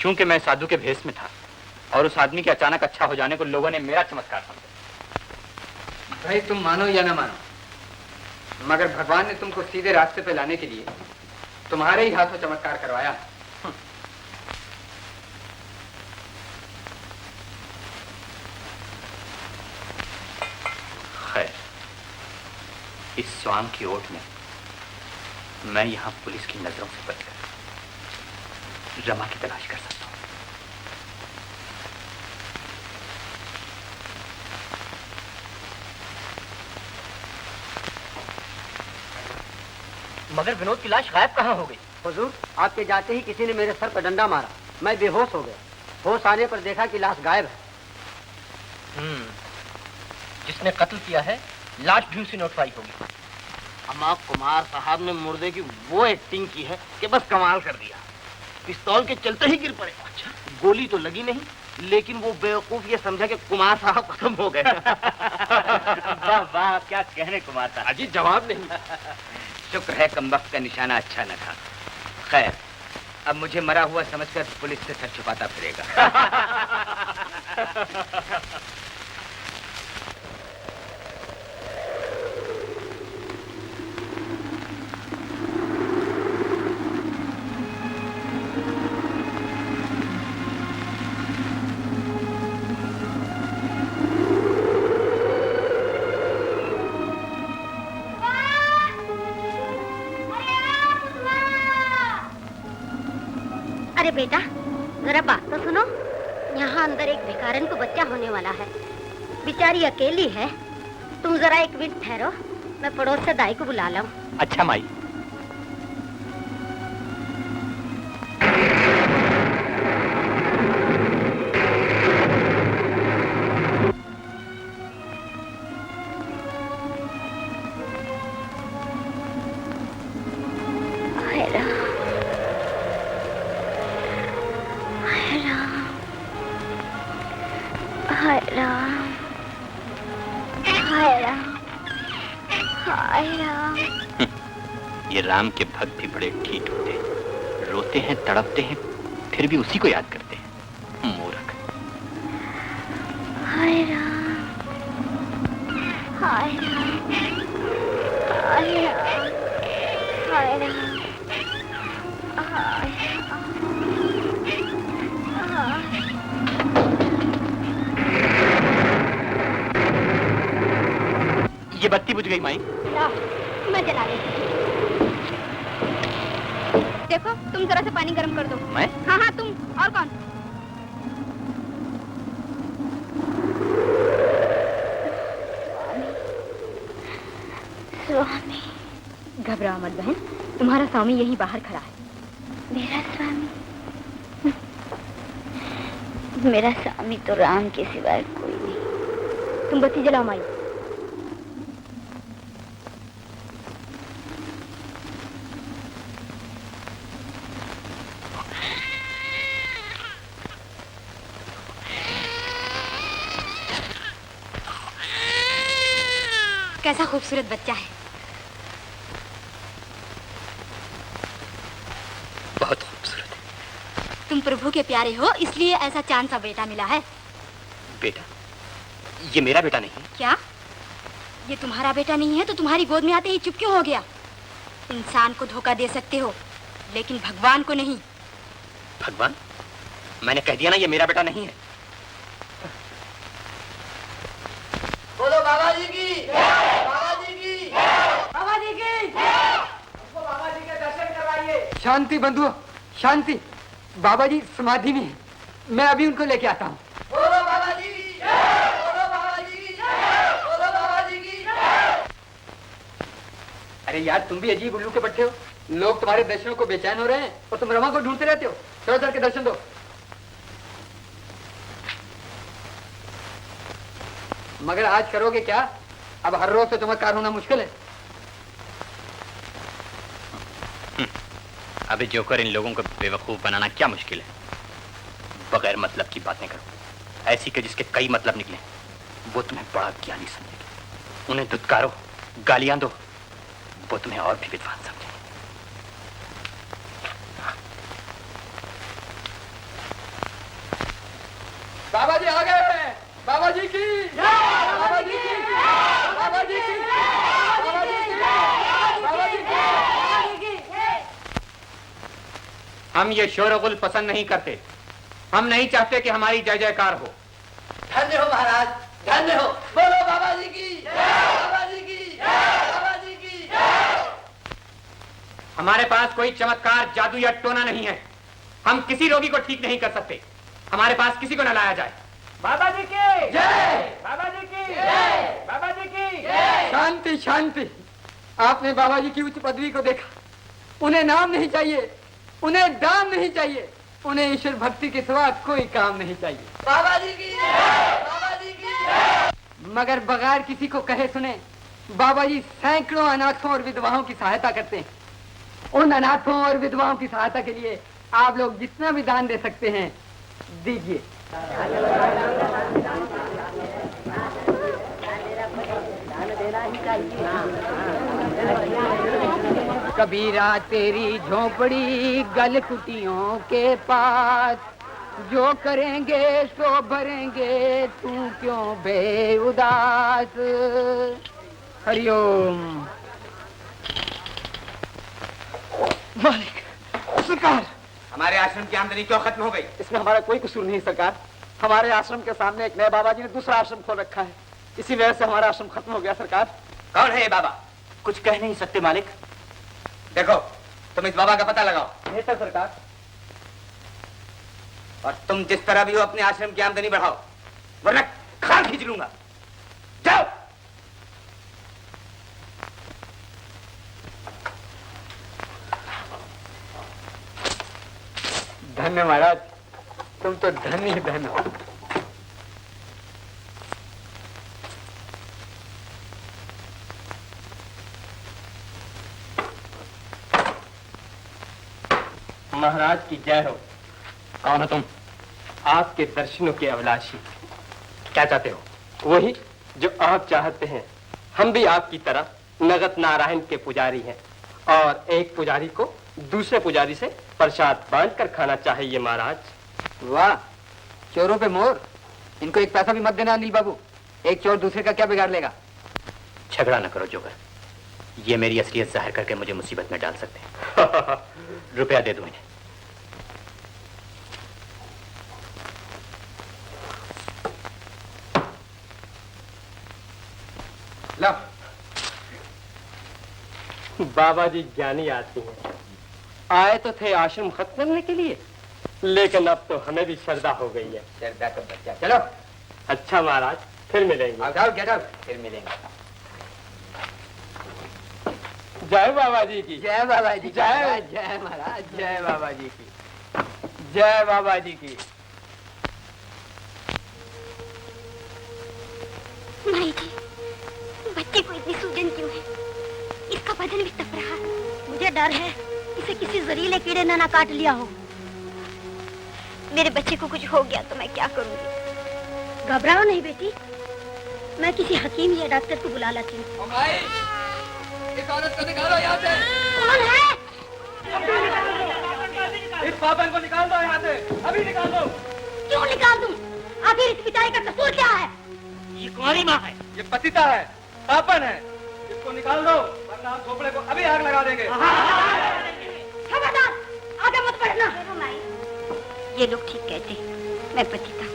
क्योंकि मैं साधु के भेष में था और उस आदमी के अचानक अच्छा हो जाने को लोगों ने मेरा चमत्कार समझा। भाई तुम मानो या ना मानो, मगर भगवान ने तुमको सीधे रास्ते पे लाने के लिए तुम्हारे ही हाथों चमत्कार करवाया। खैर, इस स्वांग की ओट में मैं यहां पुलिस की नजरों से बचकर रमा की तलाश कर सकता हूं। मगर विनोद की लाश गायब कहाँ हो गई? हुजूर, आपके जाते ही किसी ने मेरे सर पर डंडा मारा, मैं बेहोश हो गया। होश आने पर देखा कि लाश गायब है। जिसने कत्ल किया है लाश भी उसी ने उठवाई होगी। अम्मा कुमार साहब ने मुर्दे की वो एक्टिंग की है कि बस कमाल कर दिया। पिस्तौल के चलते ही गिर पड़े। अच्छा, गोली तो लगी नहीं, लेकिन वो बेवकूफ ये समझा कि कुमार साहब खत्म हो गए। वाह वाह, क्या कहने कुमार साहब। अजी जवाब नहीं। शुक्र है कमबख्त का निशाना अच्छा न था। खैर, अब मुझे मरा हुआ समझकर पुलिस से सर छुपाता फिरेगा। अरे बेटा, जरा बात तो सुनो। यहाँ अंदर एक भिखारन को बच्चा होने वाला है, बेचारी अकेली है। तुम जरा एक मिनट ठहरो, मैं पड़ोस से दाई को बुला लाऊं। अच्छा माई। ये राम के भक्त भी बड़े ठीठ होते हैं, रोते हैं, तड़पते हैं, फिर भी उसी को याद करते हैं। मूर्ख। हाय राम, हाय राम, हाय राम, हाय राम, हाय राम। ये बत्ती बुझ गई माई। मैं जला देती हूँ। देखो, तुम जरा से पानी गर्म कर दो। मैं? हाँ हाँ, तुम और कौन? स्वामी। घबराओ मत बहन, तुम्हारा स्वामी यहीं बाहर खड़ा है। मेरा स्वामी? मेरा स्वामी तो राम के सिवाय कोई नहीं। तुम बत्ती जलाओ माई। कैसा खूबसूरत बच्चा है। बहुत खूबसूरत है। तुम प्रभु के प्यारे हो, इसलिए ऐसा चांद सा बेटा मिला है। बेटा? ये मेरा बेटा नहीं है। क्या? ये तुम्हारा बेटा नहीं है तो तुम्हारी गोद में आते ही चुप क्यों हो गया? इंसान को धोखा दे सकते हो, लेकिन भगवान को नहीं। भगवान? मैंने कह दिया ना, ये मेरा बेटा नहीं है। बोलो बाबा जी की, बाबा जी की, बाबा जी की, बाबा जी के दर्शन करवाइए। शांति बंधुओं, शांति। बाबा जी समाधि में हैं, मैं अभी उनको लेके आता हूँ। बोलो बाबा जी की, बोलो बाबा जी की, बोलो बाबा जी की। अरे यार, तुम भी अजीब उल्लू के पट्टे हो। लोग तुम्हारे दर्शनों को बेचैन हो रहे हैं और तुम रमा को ढूंढते रहते हो। चलो सर के दर्शन दो। मगर आज करोगे क्या? अब हर रोज तो चमत्कार होना मुश्किल है। अभी जोकर इन लोगों को बेवकूफ बनाना क्या मुश्किल है? बगैर मतलब की बातें करो, ऐसी के जिसके कई मतलब निकले, वो तुम्हें बड़ा ज्ञानी समझेगी। उन्हें धुतकारो, गालियां दो, वो तुम्हें और भी विद्वान समझेंगे। बाबा जी आ गए हैं। बाबा जी की बाबा जी की बाबा जी की बाबा जी की बाबा जी की। हम ये शोरगुल पसंद नहीं करते। हम नहीं चाहते कि हमारी जय जयकार हो। धन्य हो महाराज, धन्य हो। बोलो बाबा जी की, बाबा जी की, बाबा जी की। हमारे पास कोई चमत्कार, जादू या टोना नहीं है। हम किसी रोगी को ठीक नहीं कर सकते। हमारे पास किसी को न लाया जाए। बाबा जी की जय, बाबा जी की जय, बाबा जी की जय। शांति शांति। आपने बाबा जी की उच्च पदवी को देखा। उन्हें नाम नहीं चाहिए, उन्हें दाम नहीं चाहिए, उन्हें ईश्वर भक्ति के सिवा कोई काम नहीं चाहिए। बाबा जी की जय, बाबा जी की जय। मगर बगैर किसी को कहे सुने बाबा जी सैकड़ों अनाथों और विधवाओं की सहायता करते हैं। उन अनाथों और विधवाओं की सहायता के लिए आप लोग जितना भी दान दे सकते हैं दीजिए। कबीरा तेरी झोपड़ी गलकुटियों के पास, जो करेंगे सो भरेंगे, तू क्यों बेउदास। हरिओम। मालिक, सरकार, हमारे आश्रम की आमदनी क्यों खत्म हो गई? इसमें हमारा कोई कसूर नहीं सरकार। हमारे आश्रम के सामने एक नए बाबा जी ने दूसरा आश्रम खोल रखा है, इसी वजह से हमारा आश्रम खत्म हो गया सरकार। कौन है ये बाबा? कुछ कह नहीं सकते मालिक। देखो, तुम इस बाबा का पता लगाओ। बेहतर सरकार। और तुम जिस तरह भी हो अपने आश्रम की आमदनी बढ़ाओ, वरना खाल खींच लूंगा। जाओ। धन्य महाराज, तुम तो धन्य धन्य हो। महाराज की जय हो। कौन हो तुम? आपके दर्शनों के अभिलाषी। क्या चाहते हो? वही जो आप चाहते हैं। हम भी आपकी तरह नगद नारायण के पुजारी हैं और एक पुजारी को दूसरे पुजारी से प्रसाद बांट कर खाना चाहिए महाराज। वाह, चोरों पे मोर। इनको एक पैसा भी मत देना अनिल बाबू। एक चोर दूसरे का क्या बिगाड़ लेगा? झगड़ा न करो जोगर, ये मेरी असलियत जाहिर करके मुझे मुसीबत में डाल सकते हैं। रुपया दे दो इन्हें। लो। बाबा जी ज्ञानी आदमी हैं। आए तो थे आश्रम खत्म करने के लिए, लेकिन अब तो हमें भी श्रद्धा हो गई है। श्रद्धा तो बच्चा। चलो। अच्छा महाराज, फिर मिलेंगे। आओ, फिर मिलेंगे। जय बाबा जी की। जय बाबा जी। जय जय महाराज, जय बाबा जी की, जय बाबा जी की। माई जी, बच्चे को इतनी सूजन क्यों है? इसका बदन भी तप रहा है। मुझे डर है इसे किसी जहरीले कीड़े ने ना काट लिया हो। मेरे बच्चे को कुछ हो गया तो मैं क्या करूंगी? घबराओ नहीं बेटी, मैं किसी हकीम या डॉक्टर को बुला लाती हूँ। इस औरत को निकालो यहाँ से। कौन है? इस पापन को निकाल दो यहाँ से, अभी निकाल दो। क्यों निकाल दूं? आखिर इस बेचारे का कसूर क्या है? ये कुंवारी माँ है, ये पतिता है, पापन है। इसको निकाल दो, वरना हम झोपड़े को अभी आग लगा देंगे। खबरदार, आगे मत बढ़ना। ये लोग ठीक कहते हैं, मैं पतिता,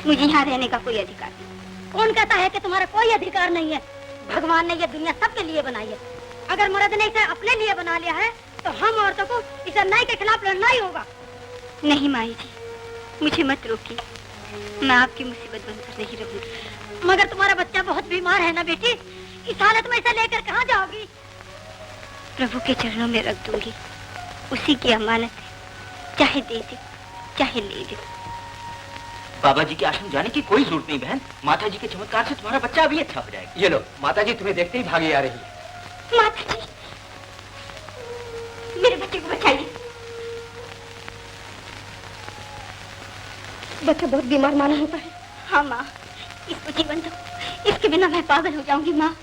मुझे यहाँ रहने का कोई अधिकार नहीं। कौन कहता है कि तुम्हारा कोई अधिकार नहीं है? भगवान ने ये दुनिया सबके लिए बनाई है। अगर मर्द ने इसे अपने लिए बना लिया है तो हम औरतों को इस अन्याय के खिलाफ लड़ना ही होगा। नहीं माई जी, मुझे मत रोकिए, मैं आपकी मुसीबत बनकर नहीं रहूंगी। मगर तुम्हारा बच्चा बहुत बीमार है ना बेटी, इस हालत में इसे लेकर कहाँ जाओगी? प्रभु के चरणों में रख दूंगी, उसी की अमानत है, चाहे दे दे चाहे ले दे। बाबा जी के आश्रम जाने की कोई जरूरत नहीं बहन। माता जी के चमत्कार से तुम्हारा बच्चा अभी अच्छा हो जाएगा। ये लो, माता जी तुम्हें देखते ही भागी आ रही है। माता जी, मेरे बच्चे को बचाइए। बच्चा बहुत बीमार मालूम होता है। हाँ माँ, इसको जीवन दो, इसके बिना मैं पागल हो जाऊंगी माँ।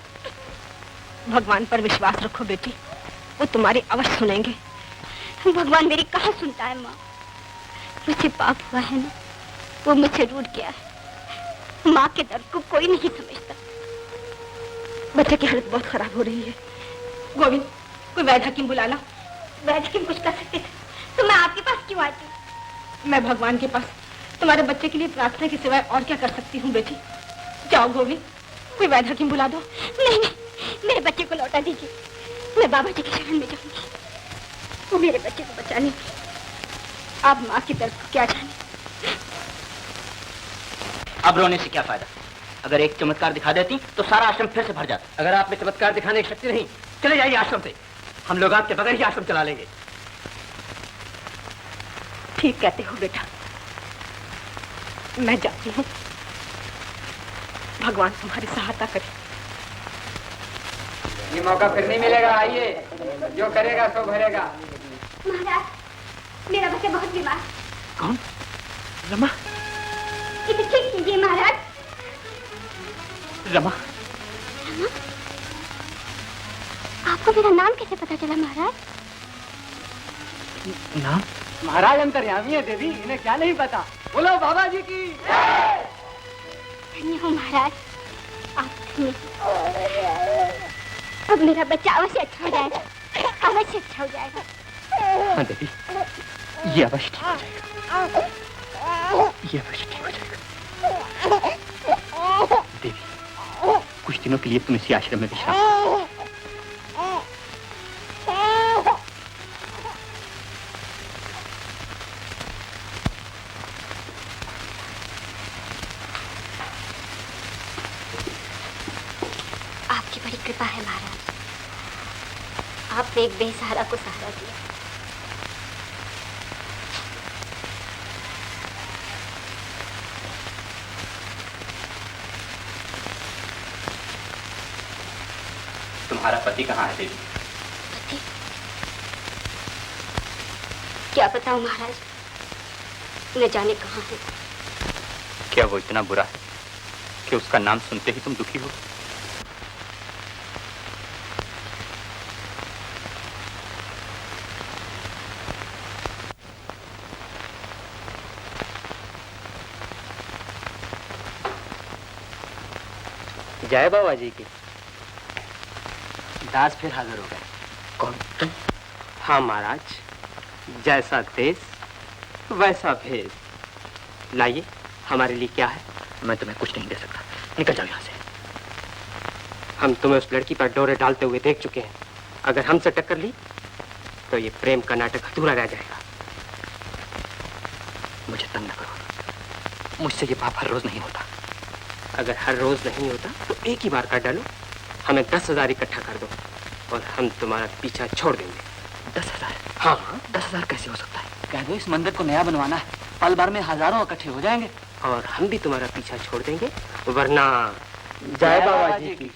भगवान पर विश्वास रखो बेटी, वो तुम्हारी अवश्य सुनेंगे। भगवान मेरी कहाँ सुनता है माँ? मुझे पाप हुआ है ना, वो मुझसे रूठ गया है। माँ के दर्द को कोई नहीं समझता। बच्चे की हालत बहुत खराब हो रही है। गोविंद, कोई वैद्य हकीम बुला ला। वैद्य हकीम कुछ कर सकते थे तो मैं आपके पास क्यों आती? मैं भगवान के पास तुम्हारे बच्चे के लिए प्रार्थना के सिवाय और क्या कर सकती हूँ बेटी? जाओ गोविंद, कोई वैद्य हकीम बुला दो। नहीं नहीं, मेरे बच्चे को लौटा दीजिए। मैं बाबा जी की शरण में जाऊंगी। वो मेरे बच्चे को बचा लेंगे। आप माँ की दर्द को क्या जाने। अब रोने से क्या फायदा? अगर एक चमत्कार दिखा देती तो सारा आश्रम फिर से भर जाता। अगर आप में चमत्कार दिखाने की शक्ति नहीं, चले जाइए आश्रम से। हम लोग आपके बगैर ही आश्रम चला लेंगे। ठीक कहते हो बेटा, मैं जाती हूँ। भगवान तुम्हारी सहायता करे। ये मौका फिर नहीं मिलेगा। आइए, जो करेगा सो भरेगा। महाराज, मेरा बच्चा बहुत बीमार। कौन? रमा? इसे ठीक कीजिए महाराज। रमा? रमा? आपको मेरा नाम कैसे पता चला महाराज? नाम? महाराज अंतर्यामी है देवी, इन्हें क्या नहीं पता। बोलो बाबा जी की। धन्य हो महाराज, आप धन्य। अब मेरा बच्चा अवश्य अच्छा हो जाएगा, अवश्य अच्छा हो जाएगा। हाँ देवी, ये अवश्य ठीक हो जाएगा। ये अवश्य ठीक हो जाएगा। देवी, कुछ दिनों के लिए तुम इसी आश्रम में विश्राम करो। आपकी बड़ी कृपा है महाराज, आपने एक बेसहारा को सहारा दिया। तुम्हारा पति कहाँ है देवी? पति? क्या बताऊं महाराज, न जाने कहाँ है। क्या वो इतना बुरा है कि उसका नाम सुनते ही तुम दुखी हो? जय बाबा जी की। दास फिर हाजिर हो गए। कौन तुम? हाँ महाराज, जैसा देश वैसा भेष। लाइए, हमारे लिए क्या है? मैं तुम्हें कुछ नहीं दे सकता, निकल जाओ यहाँ से। हम तुम्हें उस लड़की पर डोरे डालते हुए देख चुके हैं। अगर हमसे टक्कर ली तो ये प्रेम का नाटक अधूरा रह जाएगा। मुझे तंग न करो, मुझसे ये पाप हर रोज नहीं होता। अगर हर रोज नहीं होता तो एक ही बार कर डालो। हमें 10,000 इकट्ठा कर दो और हम तुम्हारा पीछा छोड़ देंगे। 10,000? हाँ। 10,000 कैसे हो सकता है? कह दो इस मंदिर को नया बनवाना है, पल भर में हजारों इकट्ठे हो जाएंगे और हम भी तुम्हारा पीछा छोड़ देंगे, वरना। जय बाबा जी की।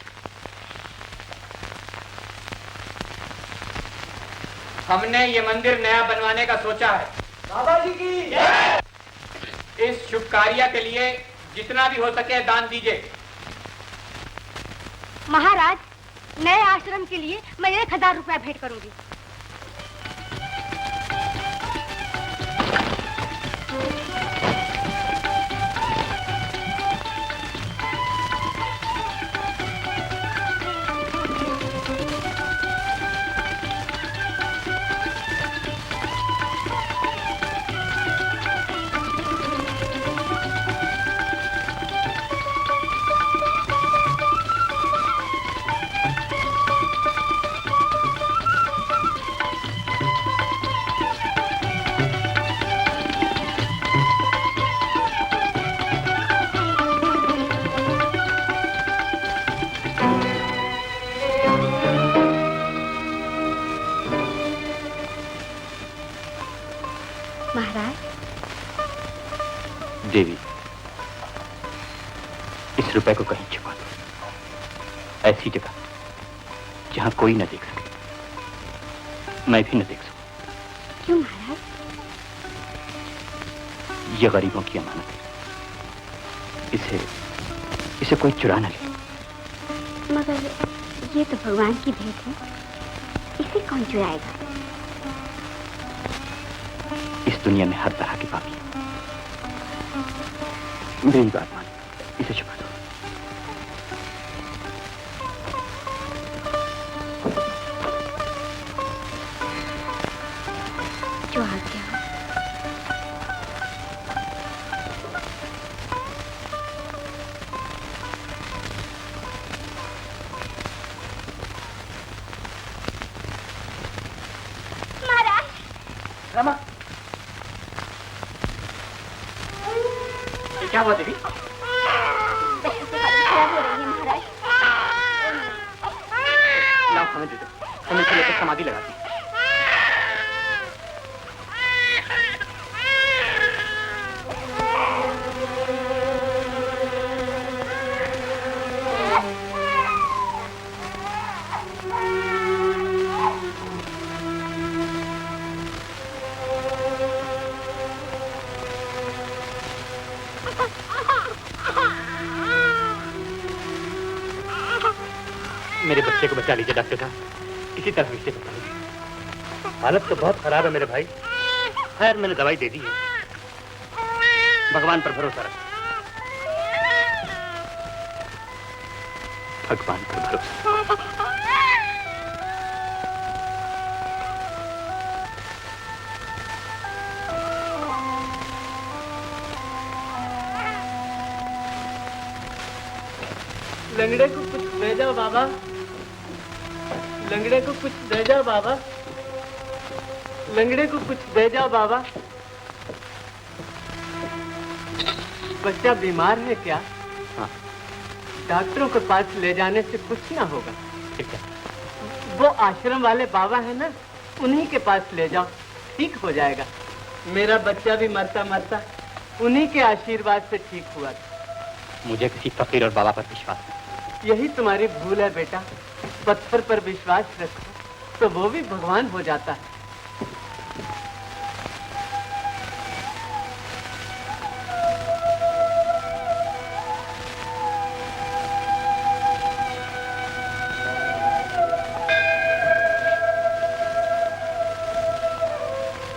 हमने ये मंदिर नया बनवाने का सोचा है। बाबा जी की। इस शुभ कार्य के लिए जितना भी हो सके दान दीजिए। महाराज, नए आश्रम के लिए मैं 1,000 रुपया भेंट करूंगी। रुपए को कहीं छिपा दो, ऐसी जगह जहां कोई न देख सके, मैं भी न देख सकूं। क्यों महाराज? ये गरीबों की अमानत है, इसे कोई चुरा न ले। मगर ये तो भगवान की भेंट है, इसे कौन चुराएगा? इस दुनिया में हर तरह के पापी हैं। मेरी बात मान, इसे छुपा दो। जो आ गया। रमा, क्या हुआ देवी? लाओ हमें दे दो, हम इसे लेकर समाधि लगाती। मेरे बच्चे को बचा लीजिए डॉक्टर साहब, इसी तरह विषय बता लीजिए। हालत तो बहुत खराब है मेरे भाई। खैर मैंने दवाई दे दी है, भगवान पर भरोसा रखो। भगवान पर भरोसा। लंगड़े को कुछ दे जाओ बाबा, लंगड़े को कुछ दे जाओ बाबा, लंगड़े को कुछ दे जाओ बाबा। बच्चा बीमार है क्या? हाँ। डॉक्टरों के पास ले जाने से कुछ ना होगा। ठीक है। वो आश्रम वाले बाबा है ना, उन्हीं के पास ले जाओ, ठीक हो जाएगा। मेरा बच्चा भी मरता मरता उन्हीं के आशीर्वाद से ठीक हुआ था। मुझे किसी फकीर और बाबा पर विश्वास नहीं। यही तुम्हारी भूल है बेटा, पत्थर पर विश्वास रखो तो वो भी भगवान हो जाता है।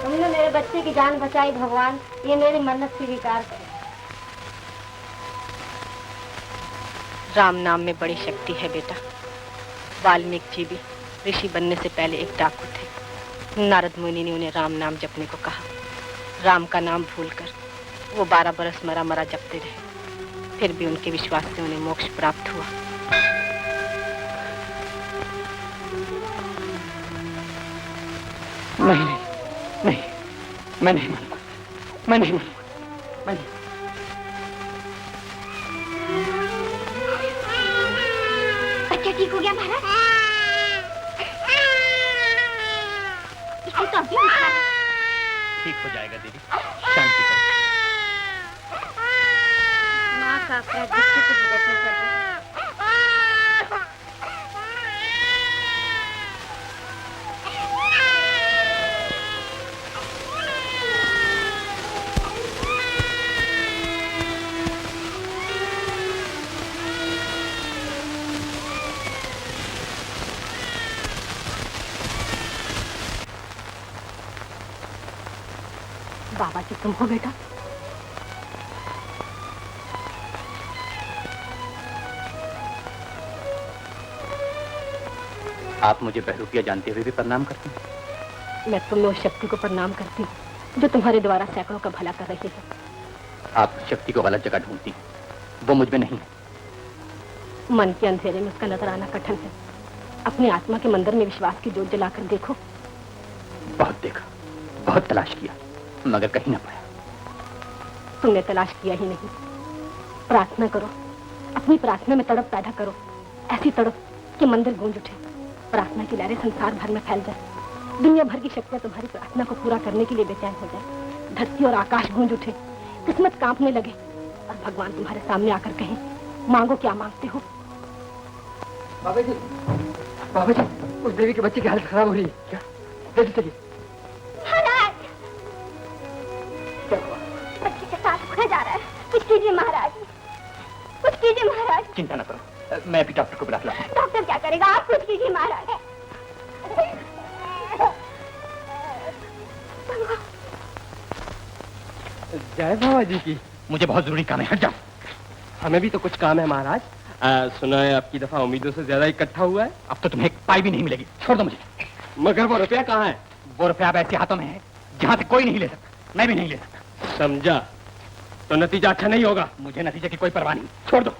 तुमने मेरे बच्चे की जान बचाई भगवान, ये मेरी मन्नत स्वीकार करो। राम नाम में बड़ी शक्ति है बेटा। वाल्मीकि जी भी ऋषि बनने से पहले एक डाकू थे। नारद मुनि ने उन्हें राम नाम जपने को कहा। राम का नाम भूलकर वो 12 बरस मरा मरा जपते रहे, फिर भी उनके विश्वास से उन्हें मोक्ष प्राप्त हुआ। नहीं नहीं नहीं, मैं नहीं मानूंगा, मैं नहीं मानूंगा, मैं नहीं। बच्चा ठीक हो गया महाराज? इसे तो अभी ठीक हो जाएगा देवी, शांति करो। माँ का अपराध बच्चे को भुगतना पड़ता है। बाबा जी तुम हो बेटा? आप मुझे बहरूपिया जानते हुए भी प्रणाम करते हैं? मैं तुम्हें उस शक्ति को प्रणाम करती हूँ जो तुम्हारे द्वारा सैकड़ों का भला कर रही है। आप शक्ति को गलत जगह ढूंढती हैं, वो मुझ में नहीं है। मन के अंधेरे में उसका नजर आना कठिन है। अपनी आत्मा के मंदिर में विश्वास की जोत जलाकर देखो। बहुत देखा, बहुत तलाश किया, मगर कहीं ना पाया। तुमने तलाश किया ही नहीं। प्रार्थना करो, अपनी प्रार्थना में तड़प पैदा करो, ऐसी तड़प कि मंदिर गूंज उठे, प्रार्थना की लहरें संसार भर में फैल जाए, दुनिया भर की शक्तियां तुम्हारी प्रार्थना को पूरा करने के लिए बेचैन हो जाए, धरती और आकाश गूंज उठे, किस्मत कांपने लगे और भगवान तुम्हारे सामने आकर कहें मांगो क्या मांगते हो? बाबा जी, उस देवी के बच्चे की हालत खराब हो रही है। क्या? जल्दी चलिए। क्या हुआ? बच्चे के साथ उखड़ा जा रहा है। कुछ कीजिए महाराज, कुछ कीजिए महाराज। चिंता न करो, मैं भी डॉक्टर को बुला लाऊं। डॉक्टर क्या करेगा? आप कुछ कीजिए महाराज। जय बाबा जी की। मुझे बहुत जरूरी काम है, हट जाओ। हमें भी तो कुछ काम है महाराज। सुना है आपकी दफा उम्मीदों से ज्यादा इकट्ठा हुआ है। अब तो तुम्हें एक पाई भी नहीं मिलेगी, छोड़ दो मुझे। मगर वो रुपया कहाँ है? वो रुपया अब ऐसे हाथों में है जहाँ से कोई नहीं ले सकता, मैं भी नहीं ले सकता। समझा, तो नतीजा अच्छा नहीं होगा। मुझे नतीजे की कोई परवाह नहीं, छोड़ दो।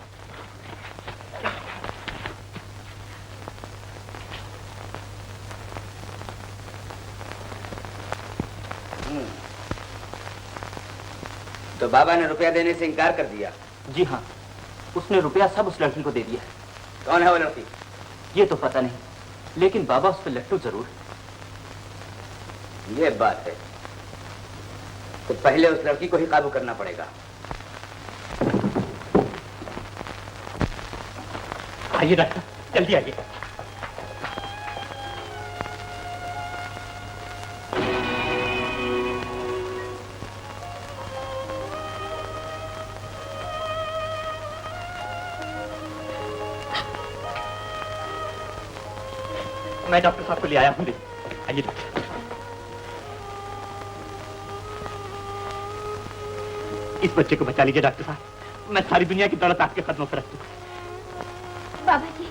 तो बाबा ने रुपया देने से इनकार कर दिया? जी हाँ, उसने रुपया सब उस लड़की को दे दिया। कौन है वो लड़की? ये तो पता नहीं, लेकिन बाबा उस पर लट्टू जरूर। ये बात है, तो पहले उस लड़की को ही काबू करना पड़ेगा। आइए डॉक्टर, जल्दी आइए। मैं डॉक्टर साहब को ले आया हूँ। आइए डॉक्टर। इस बच्चे को बचा लीजिए डॉक्टर साहब, मैं सारी दुनिया की दौलत आपके कदमों पर रख दूँ। बाबा जी,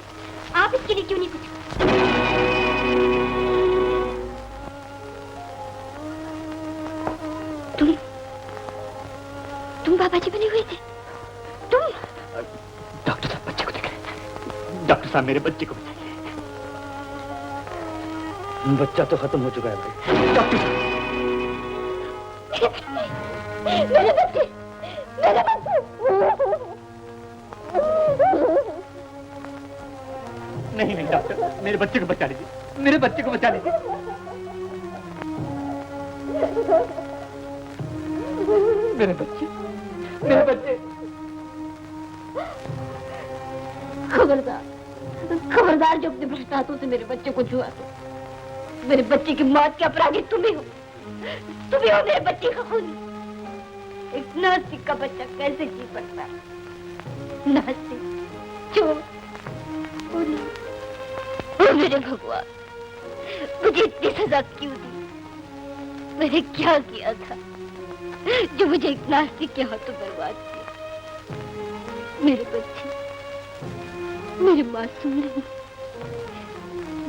आप इसके लिए क्यों नहीं कुछ? तुम बाबा जी बने हुए थे? तुम? डॉक्टर साहब बच्चे को देख रहे हैं। डॉक्टर साहब मेरे बच्चे को बचाइए। बच्चा तो खत्म हो चुका है भाई। डॉक्टर साहब, मेरे बच्चे, मेरे बच्चे। नहीं नहीं डॉक्टर, मेरे बच्चे को बचा लीजिए, मेरे बच्चे को बचा लीजिए। मेरे बच्चे, मेरे बच्चे। खबरदार, खबरदार जो अपने भ्रष्ट हाथों से मेरे बच्चे को छुआ दो। मेरे बच्चे की मौत के अपराधी तुम ही हो, तुम ही हो मेरे बच्चे का खून। एक नास्तिक का बच्चा कैसे जी सकता है? नास्तिक, चोर, ओ मेरे भगवान, मुझे इतनी सजा क्यों दी? मैंने क्या किया था जो मुझे एक नास्तिक के हाथों बर्बाद किया? मेरे बच्चे, मेरे मासूम नहीं,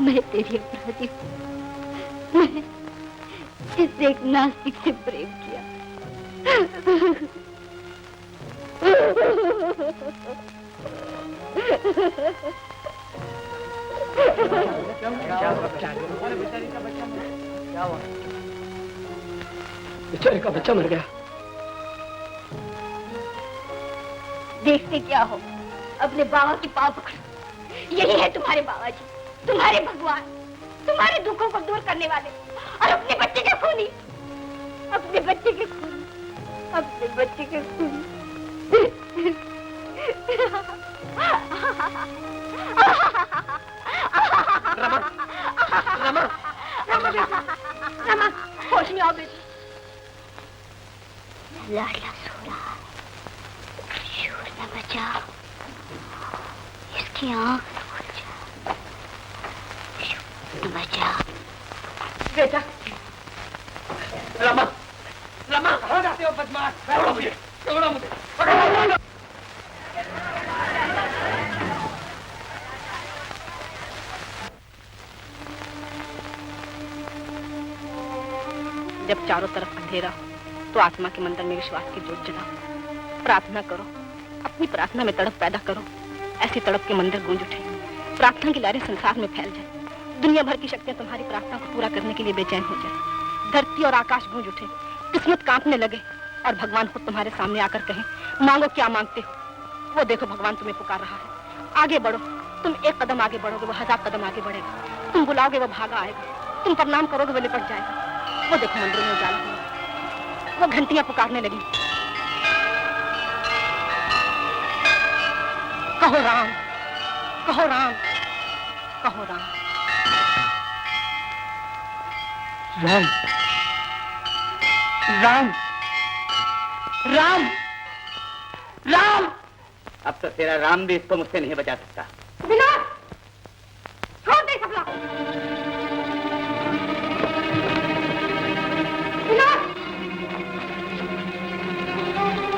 मैं तेरी अपराधी हूँ। मैं जिससे एक नास्तिक से प्रेम किया। बेचारे का बच्चा मर गया। देखते क्या हो, अपने बाबा की पाँव पकड़ो। यही है तुम्हारे बाबा जी, तुम्हारे भगवान, तुम्हारे दुखों को दूर करने वाले, और अपने बच्चे के खूनी, अपने बच्चे के खूनी, अपने बच्चे के खूनी। रमा, रमा, रमा, होश में आओ बेटी। लाडला सो रहा है, शोर न बचा, इसकी आँख न खुल जा, शोर न बचा। बेटा, रमा, रमा, कहाँ जाते हो बदमाश? छोड़ो मुझे, छोड़ो मुझे, पकड़ो। जब चारों तरफ अंधेरा हो तो आत्मा के मंदिर में विश्वास की ज्योत जलाओ। प्रार्थना करो, अपनी प्रार्थना में तड़प पैदा करो। ऐसी तड़प के मंदिर गूंज उठे, प्रार्थना की लहरें संसार में फैल जाए। दुनिया भर की शक्तियां तुम्हारी प्रार्थना को पूरा करने के लिए बेचैन हो जाए। धरती और आकाश गूंज उठे, किस्मत कांपने लगे और भगवान खुद तुम्हारे सामने आकर कहे, मांगो क्या मांगते हो। वो देखो भगवान तुम्हें पुकार रहा है, आगे बढ़ो। तुम एक कदम आगे बढ़ोगे, वो 1000 कदम आगे बढ़ेगा। तुम बुलाओगे, वो भागा आएगा। तुम प्रणाम करोगे, वो लिपट जाएगा। वो देखो मंदिरों में उजाला हुआ, वो घंटियां पुकारने लगी। कहो राम, कहो राम, कहो राम। राम, राम, राम, राम। अब तो तेरा राम भी इसको मुझसे नहीं बचा सकता। विनोद, छोड़ दे सब लोग। विनोद,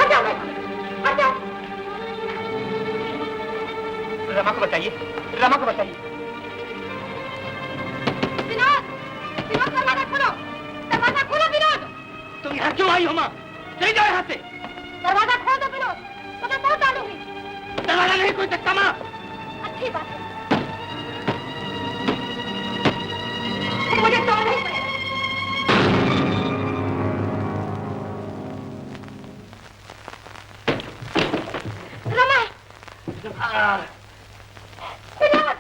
हट जाओ, हट जाओ। रमा को बताइए, रमा को बताइए। विनोद, विनोद दरवाजा खोलो, दरवाजा खोलो विनोद। तुम यहाँ क्यों आई हो माँ? चले जाओ यहाँ से। दरवाजा खोल दो विनोद, तो मैं बहुत डालूंगी। दरवाजा नहीं खोल सकता माँ। अच्छी बात है, मुझे तोड़ नहीं पड़ेगा। रमा, विनोद,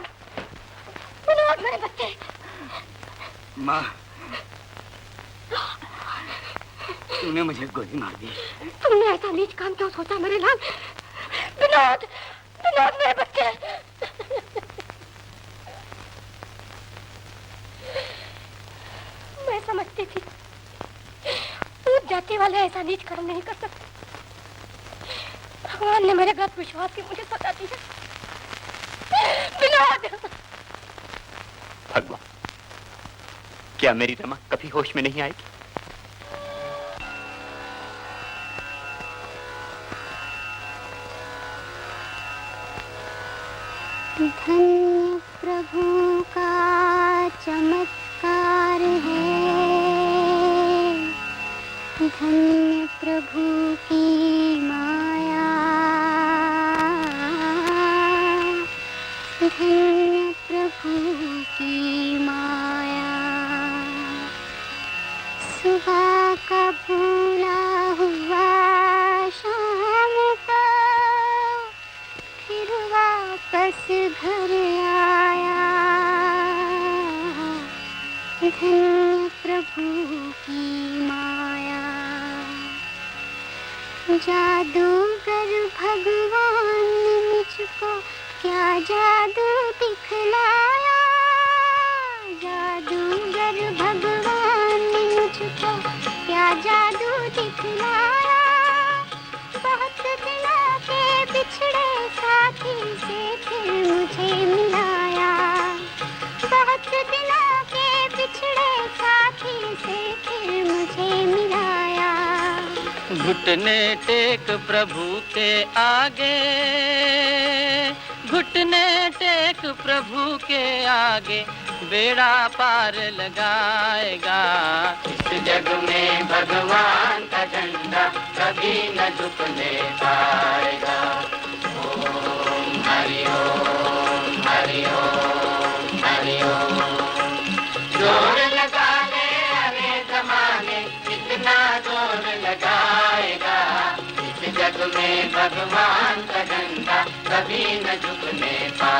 विनोद मेरे बच्चे। माँ, तूने मुझे गोली मार दी। तुमने ऐसा नीच काम क्यों सोचा मेरे लाल? विनोद, विनोद मेरे बच्चे। मैं समझती थी ऊंच जाति वाले ऐसा नीच कर्म नहीं कर सकते। भगवान ने मेरे गलत विश्वास की मुझे सजा दी है। विनोद, भगवान, क्या मेरी रमा कभी होश में नहीं आएगी? धन्य प्रभु का चमत्कार है, धन्य प्रभु की माया, धन्य प्रभु की माया। सुबह का भूला हुआ शाम को फिर वापस घर आया, धन्य प्रभु की माया। जादूगर भगवान ने मुझको क्या जादू दिखलाया, जादूगर भगवान ने मुझको क्या जादू दिखलाया। बहुत दिनों के बिछड़े साथी से फिर मुझे मिलाया, बहुत दिनों के बिछड़े साथी से फिर मुझे मिलाया। घुटने टेक प्रभु के आगे, घुटने टेक प्रभु के आगे, बेड़ा पार लगाएगा। इस जग में भगवान का झंडा कभी न झुकने पाएगा। ओम हरि ओम, हरि ओम, हरि ओम। जोर लगा ले अरे जमाने, कितना जोर लगाएगा। इस जग में भगवान का झंडा कभी न झुकने पाएगा।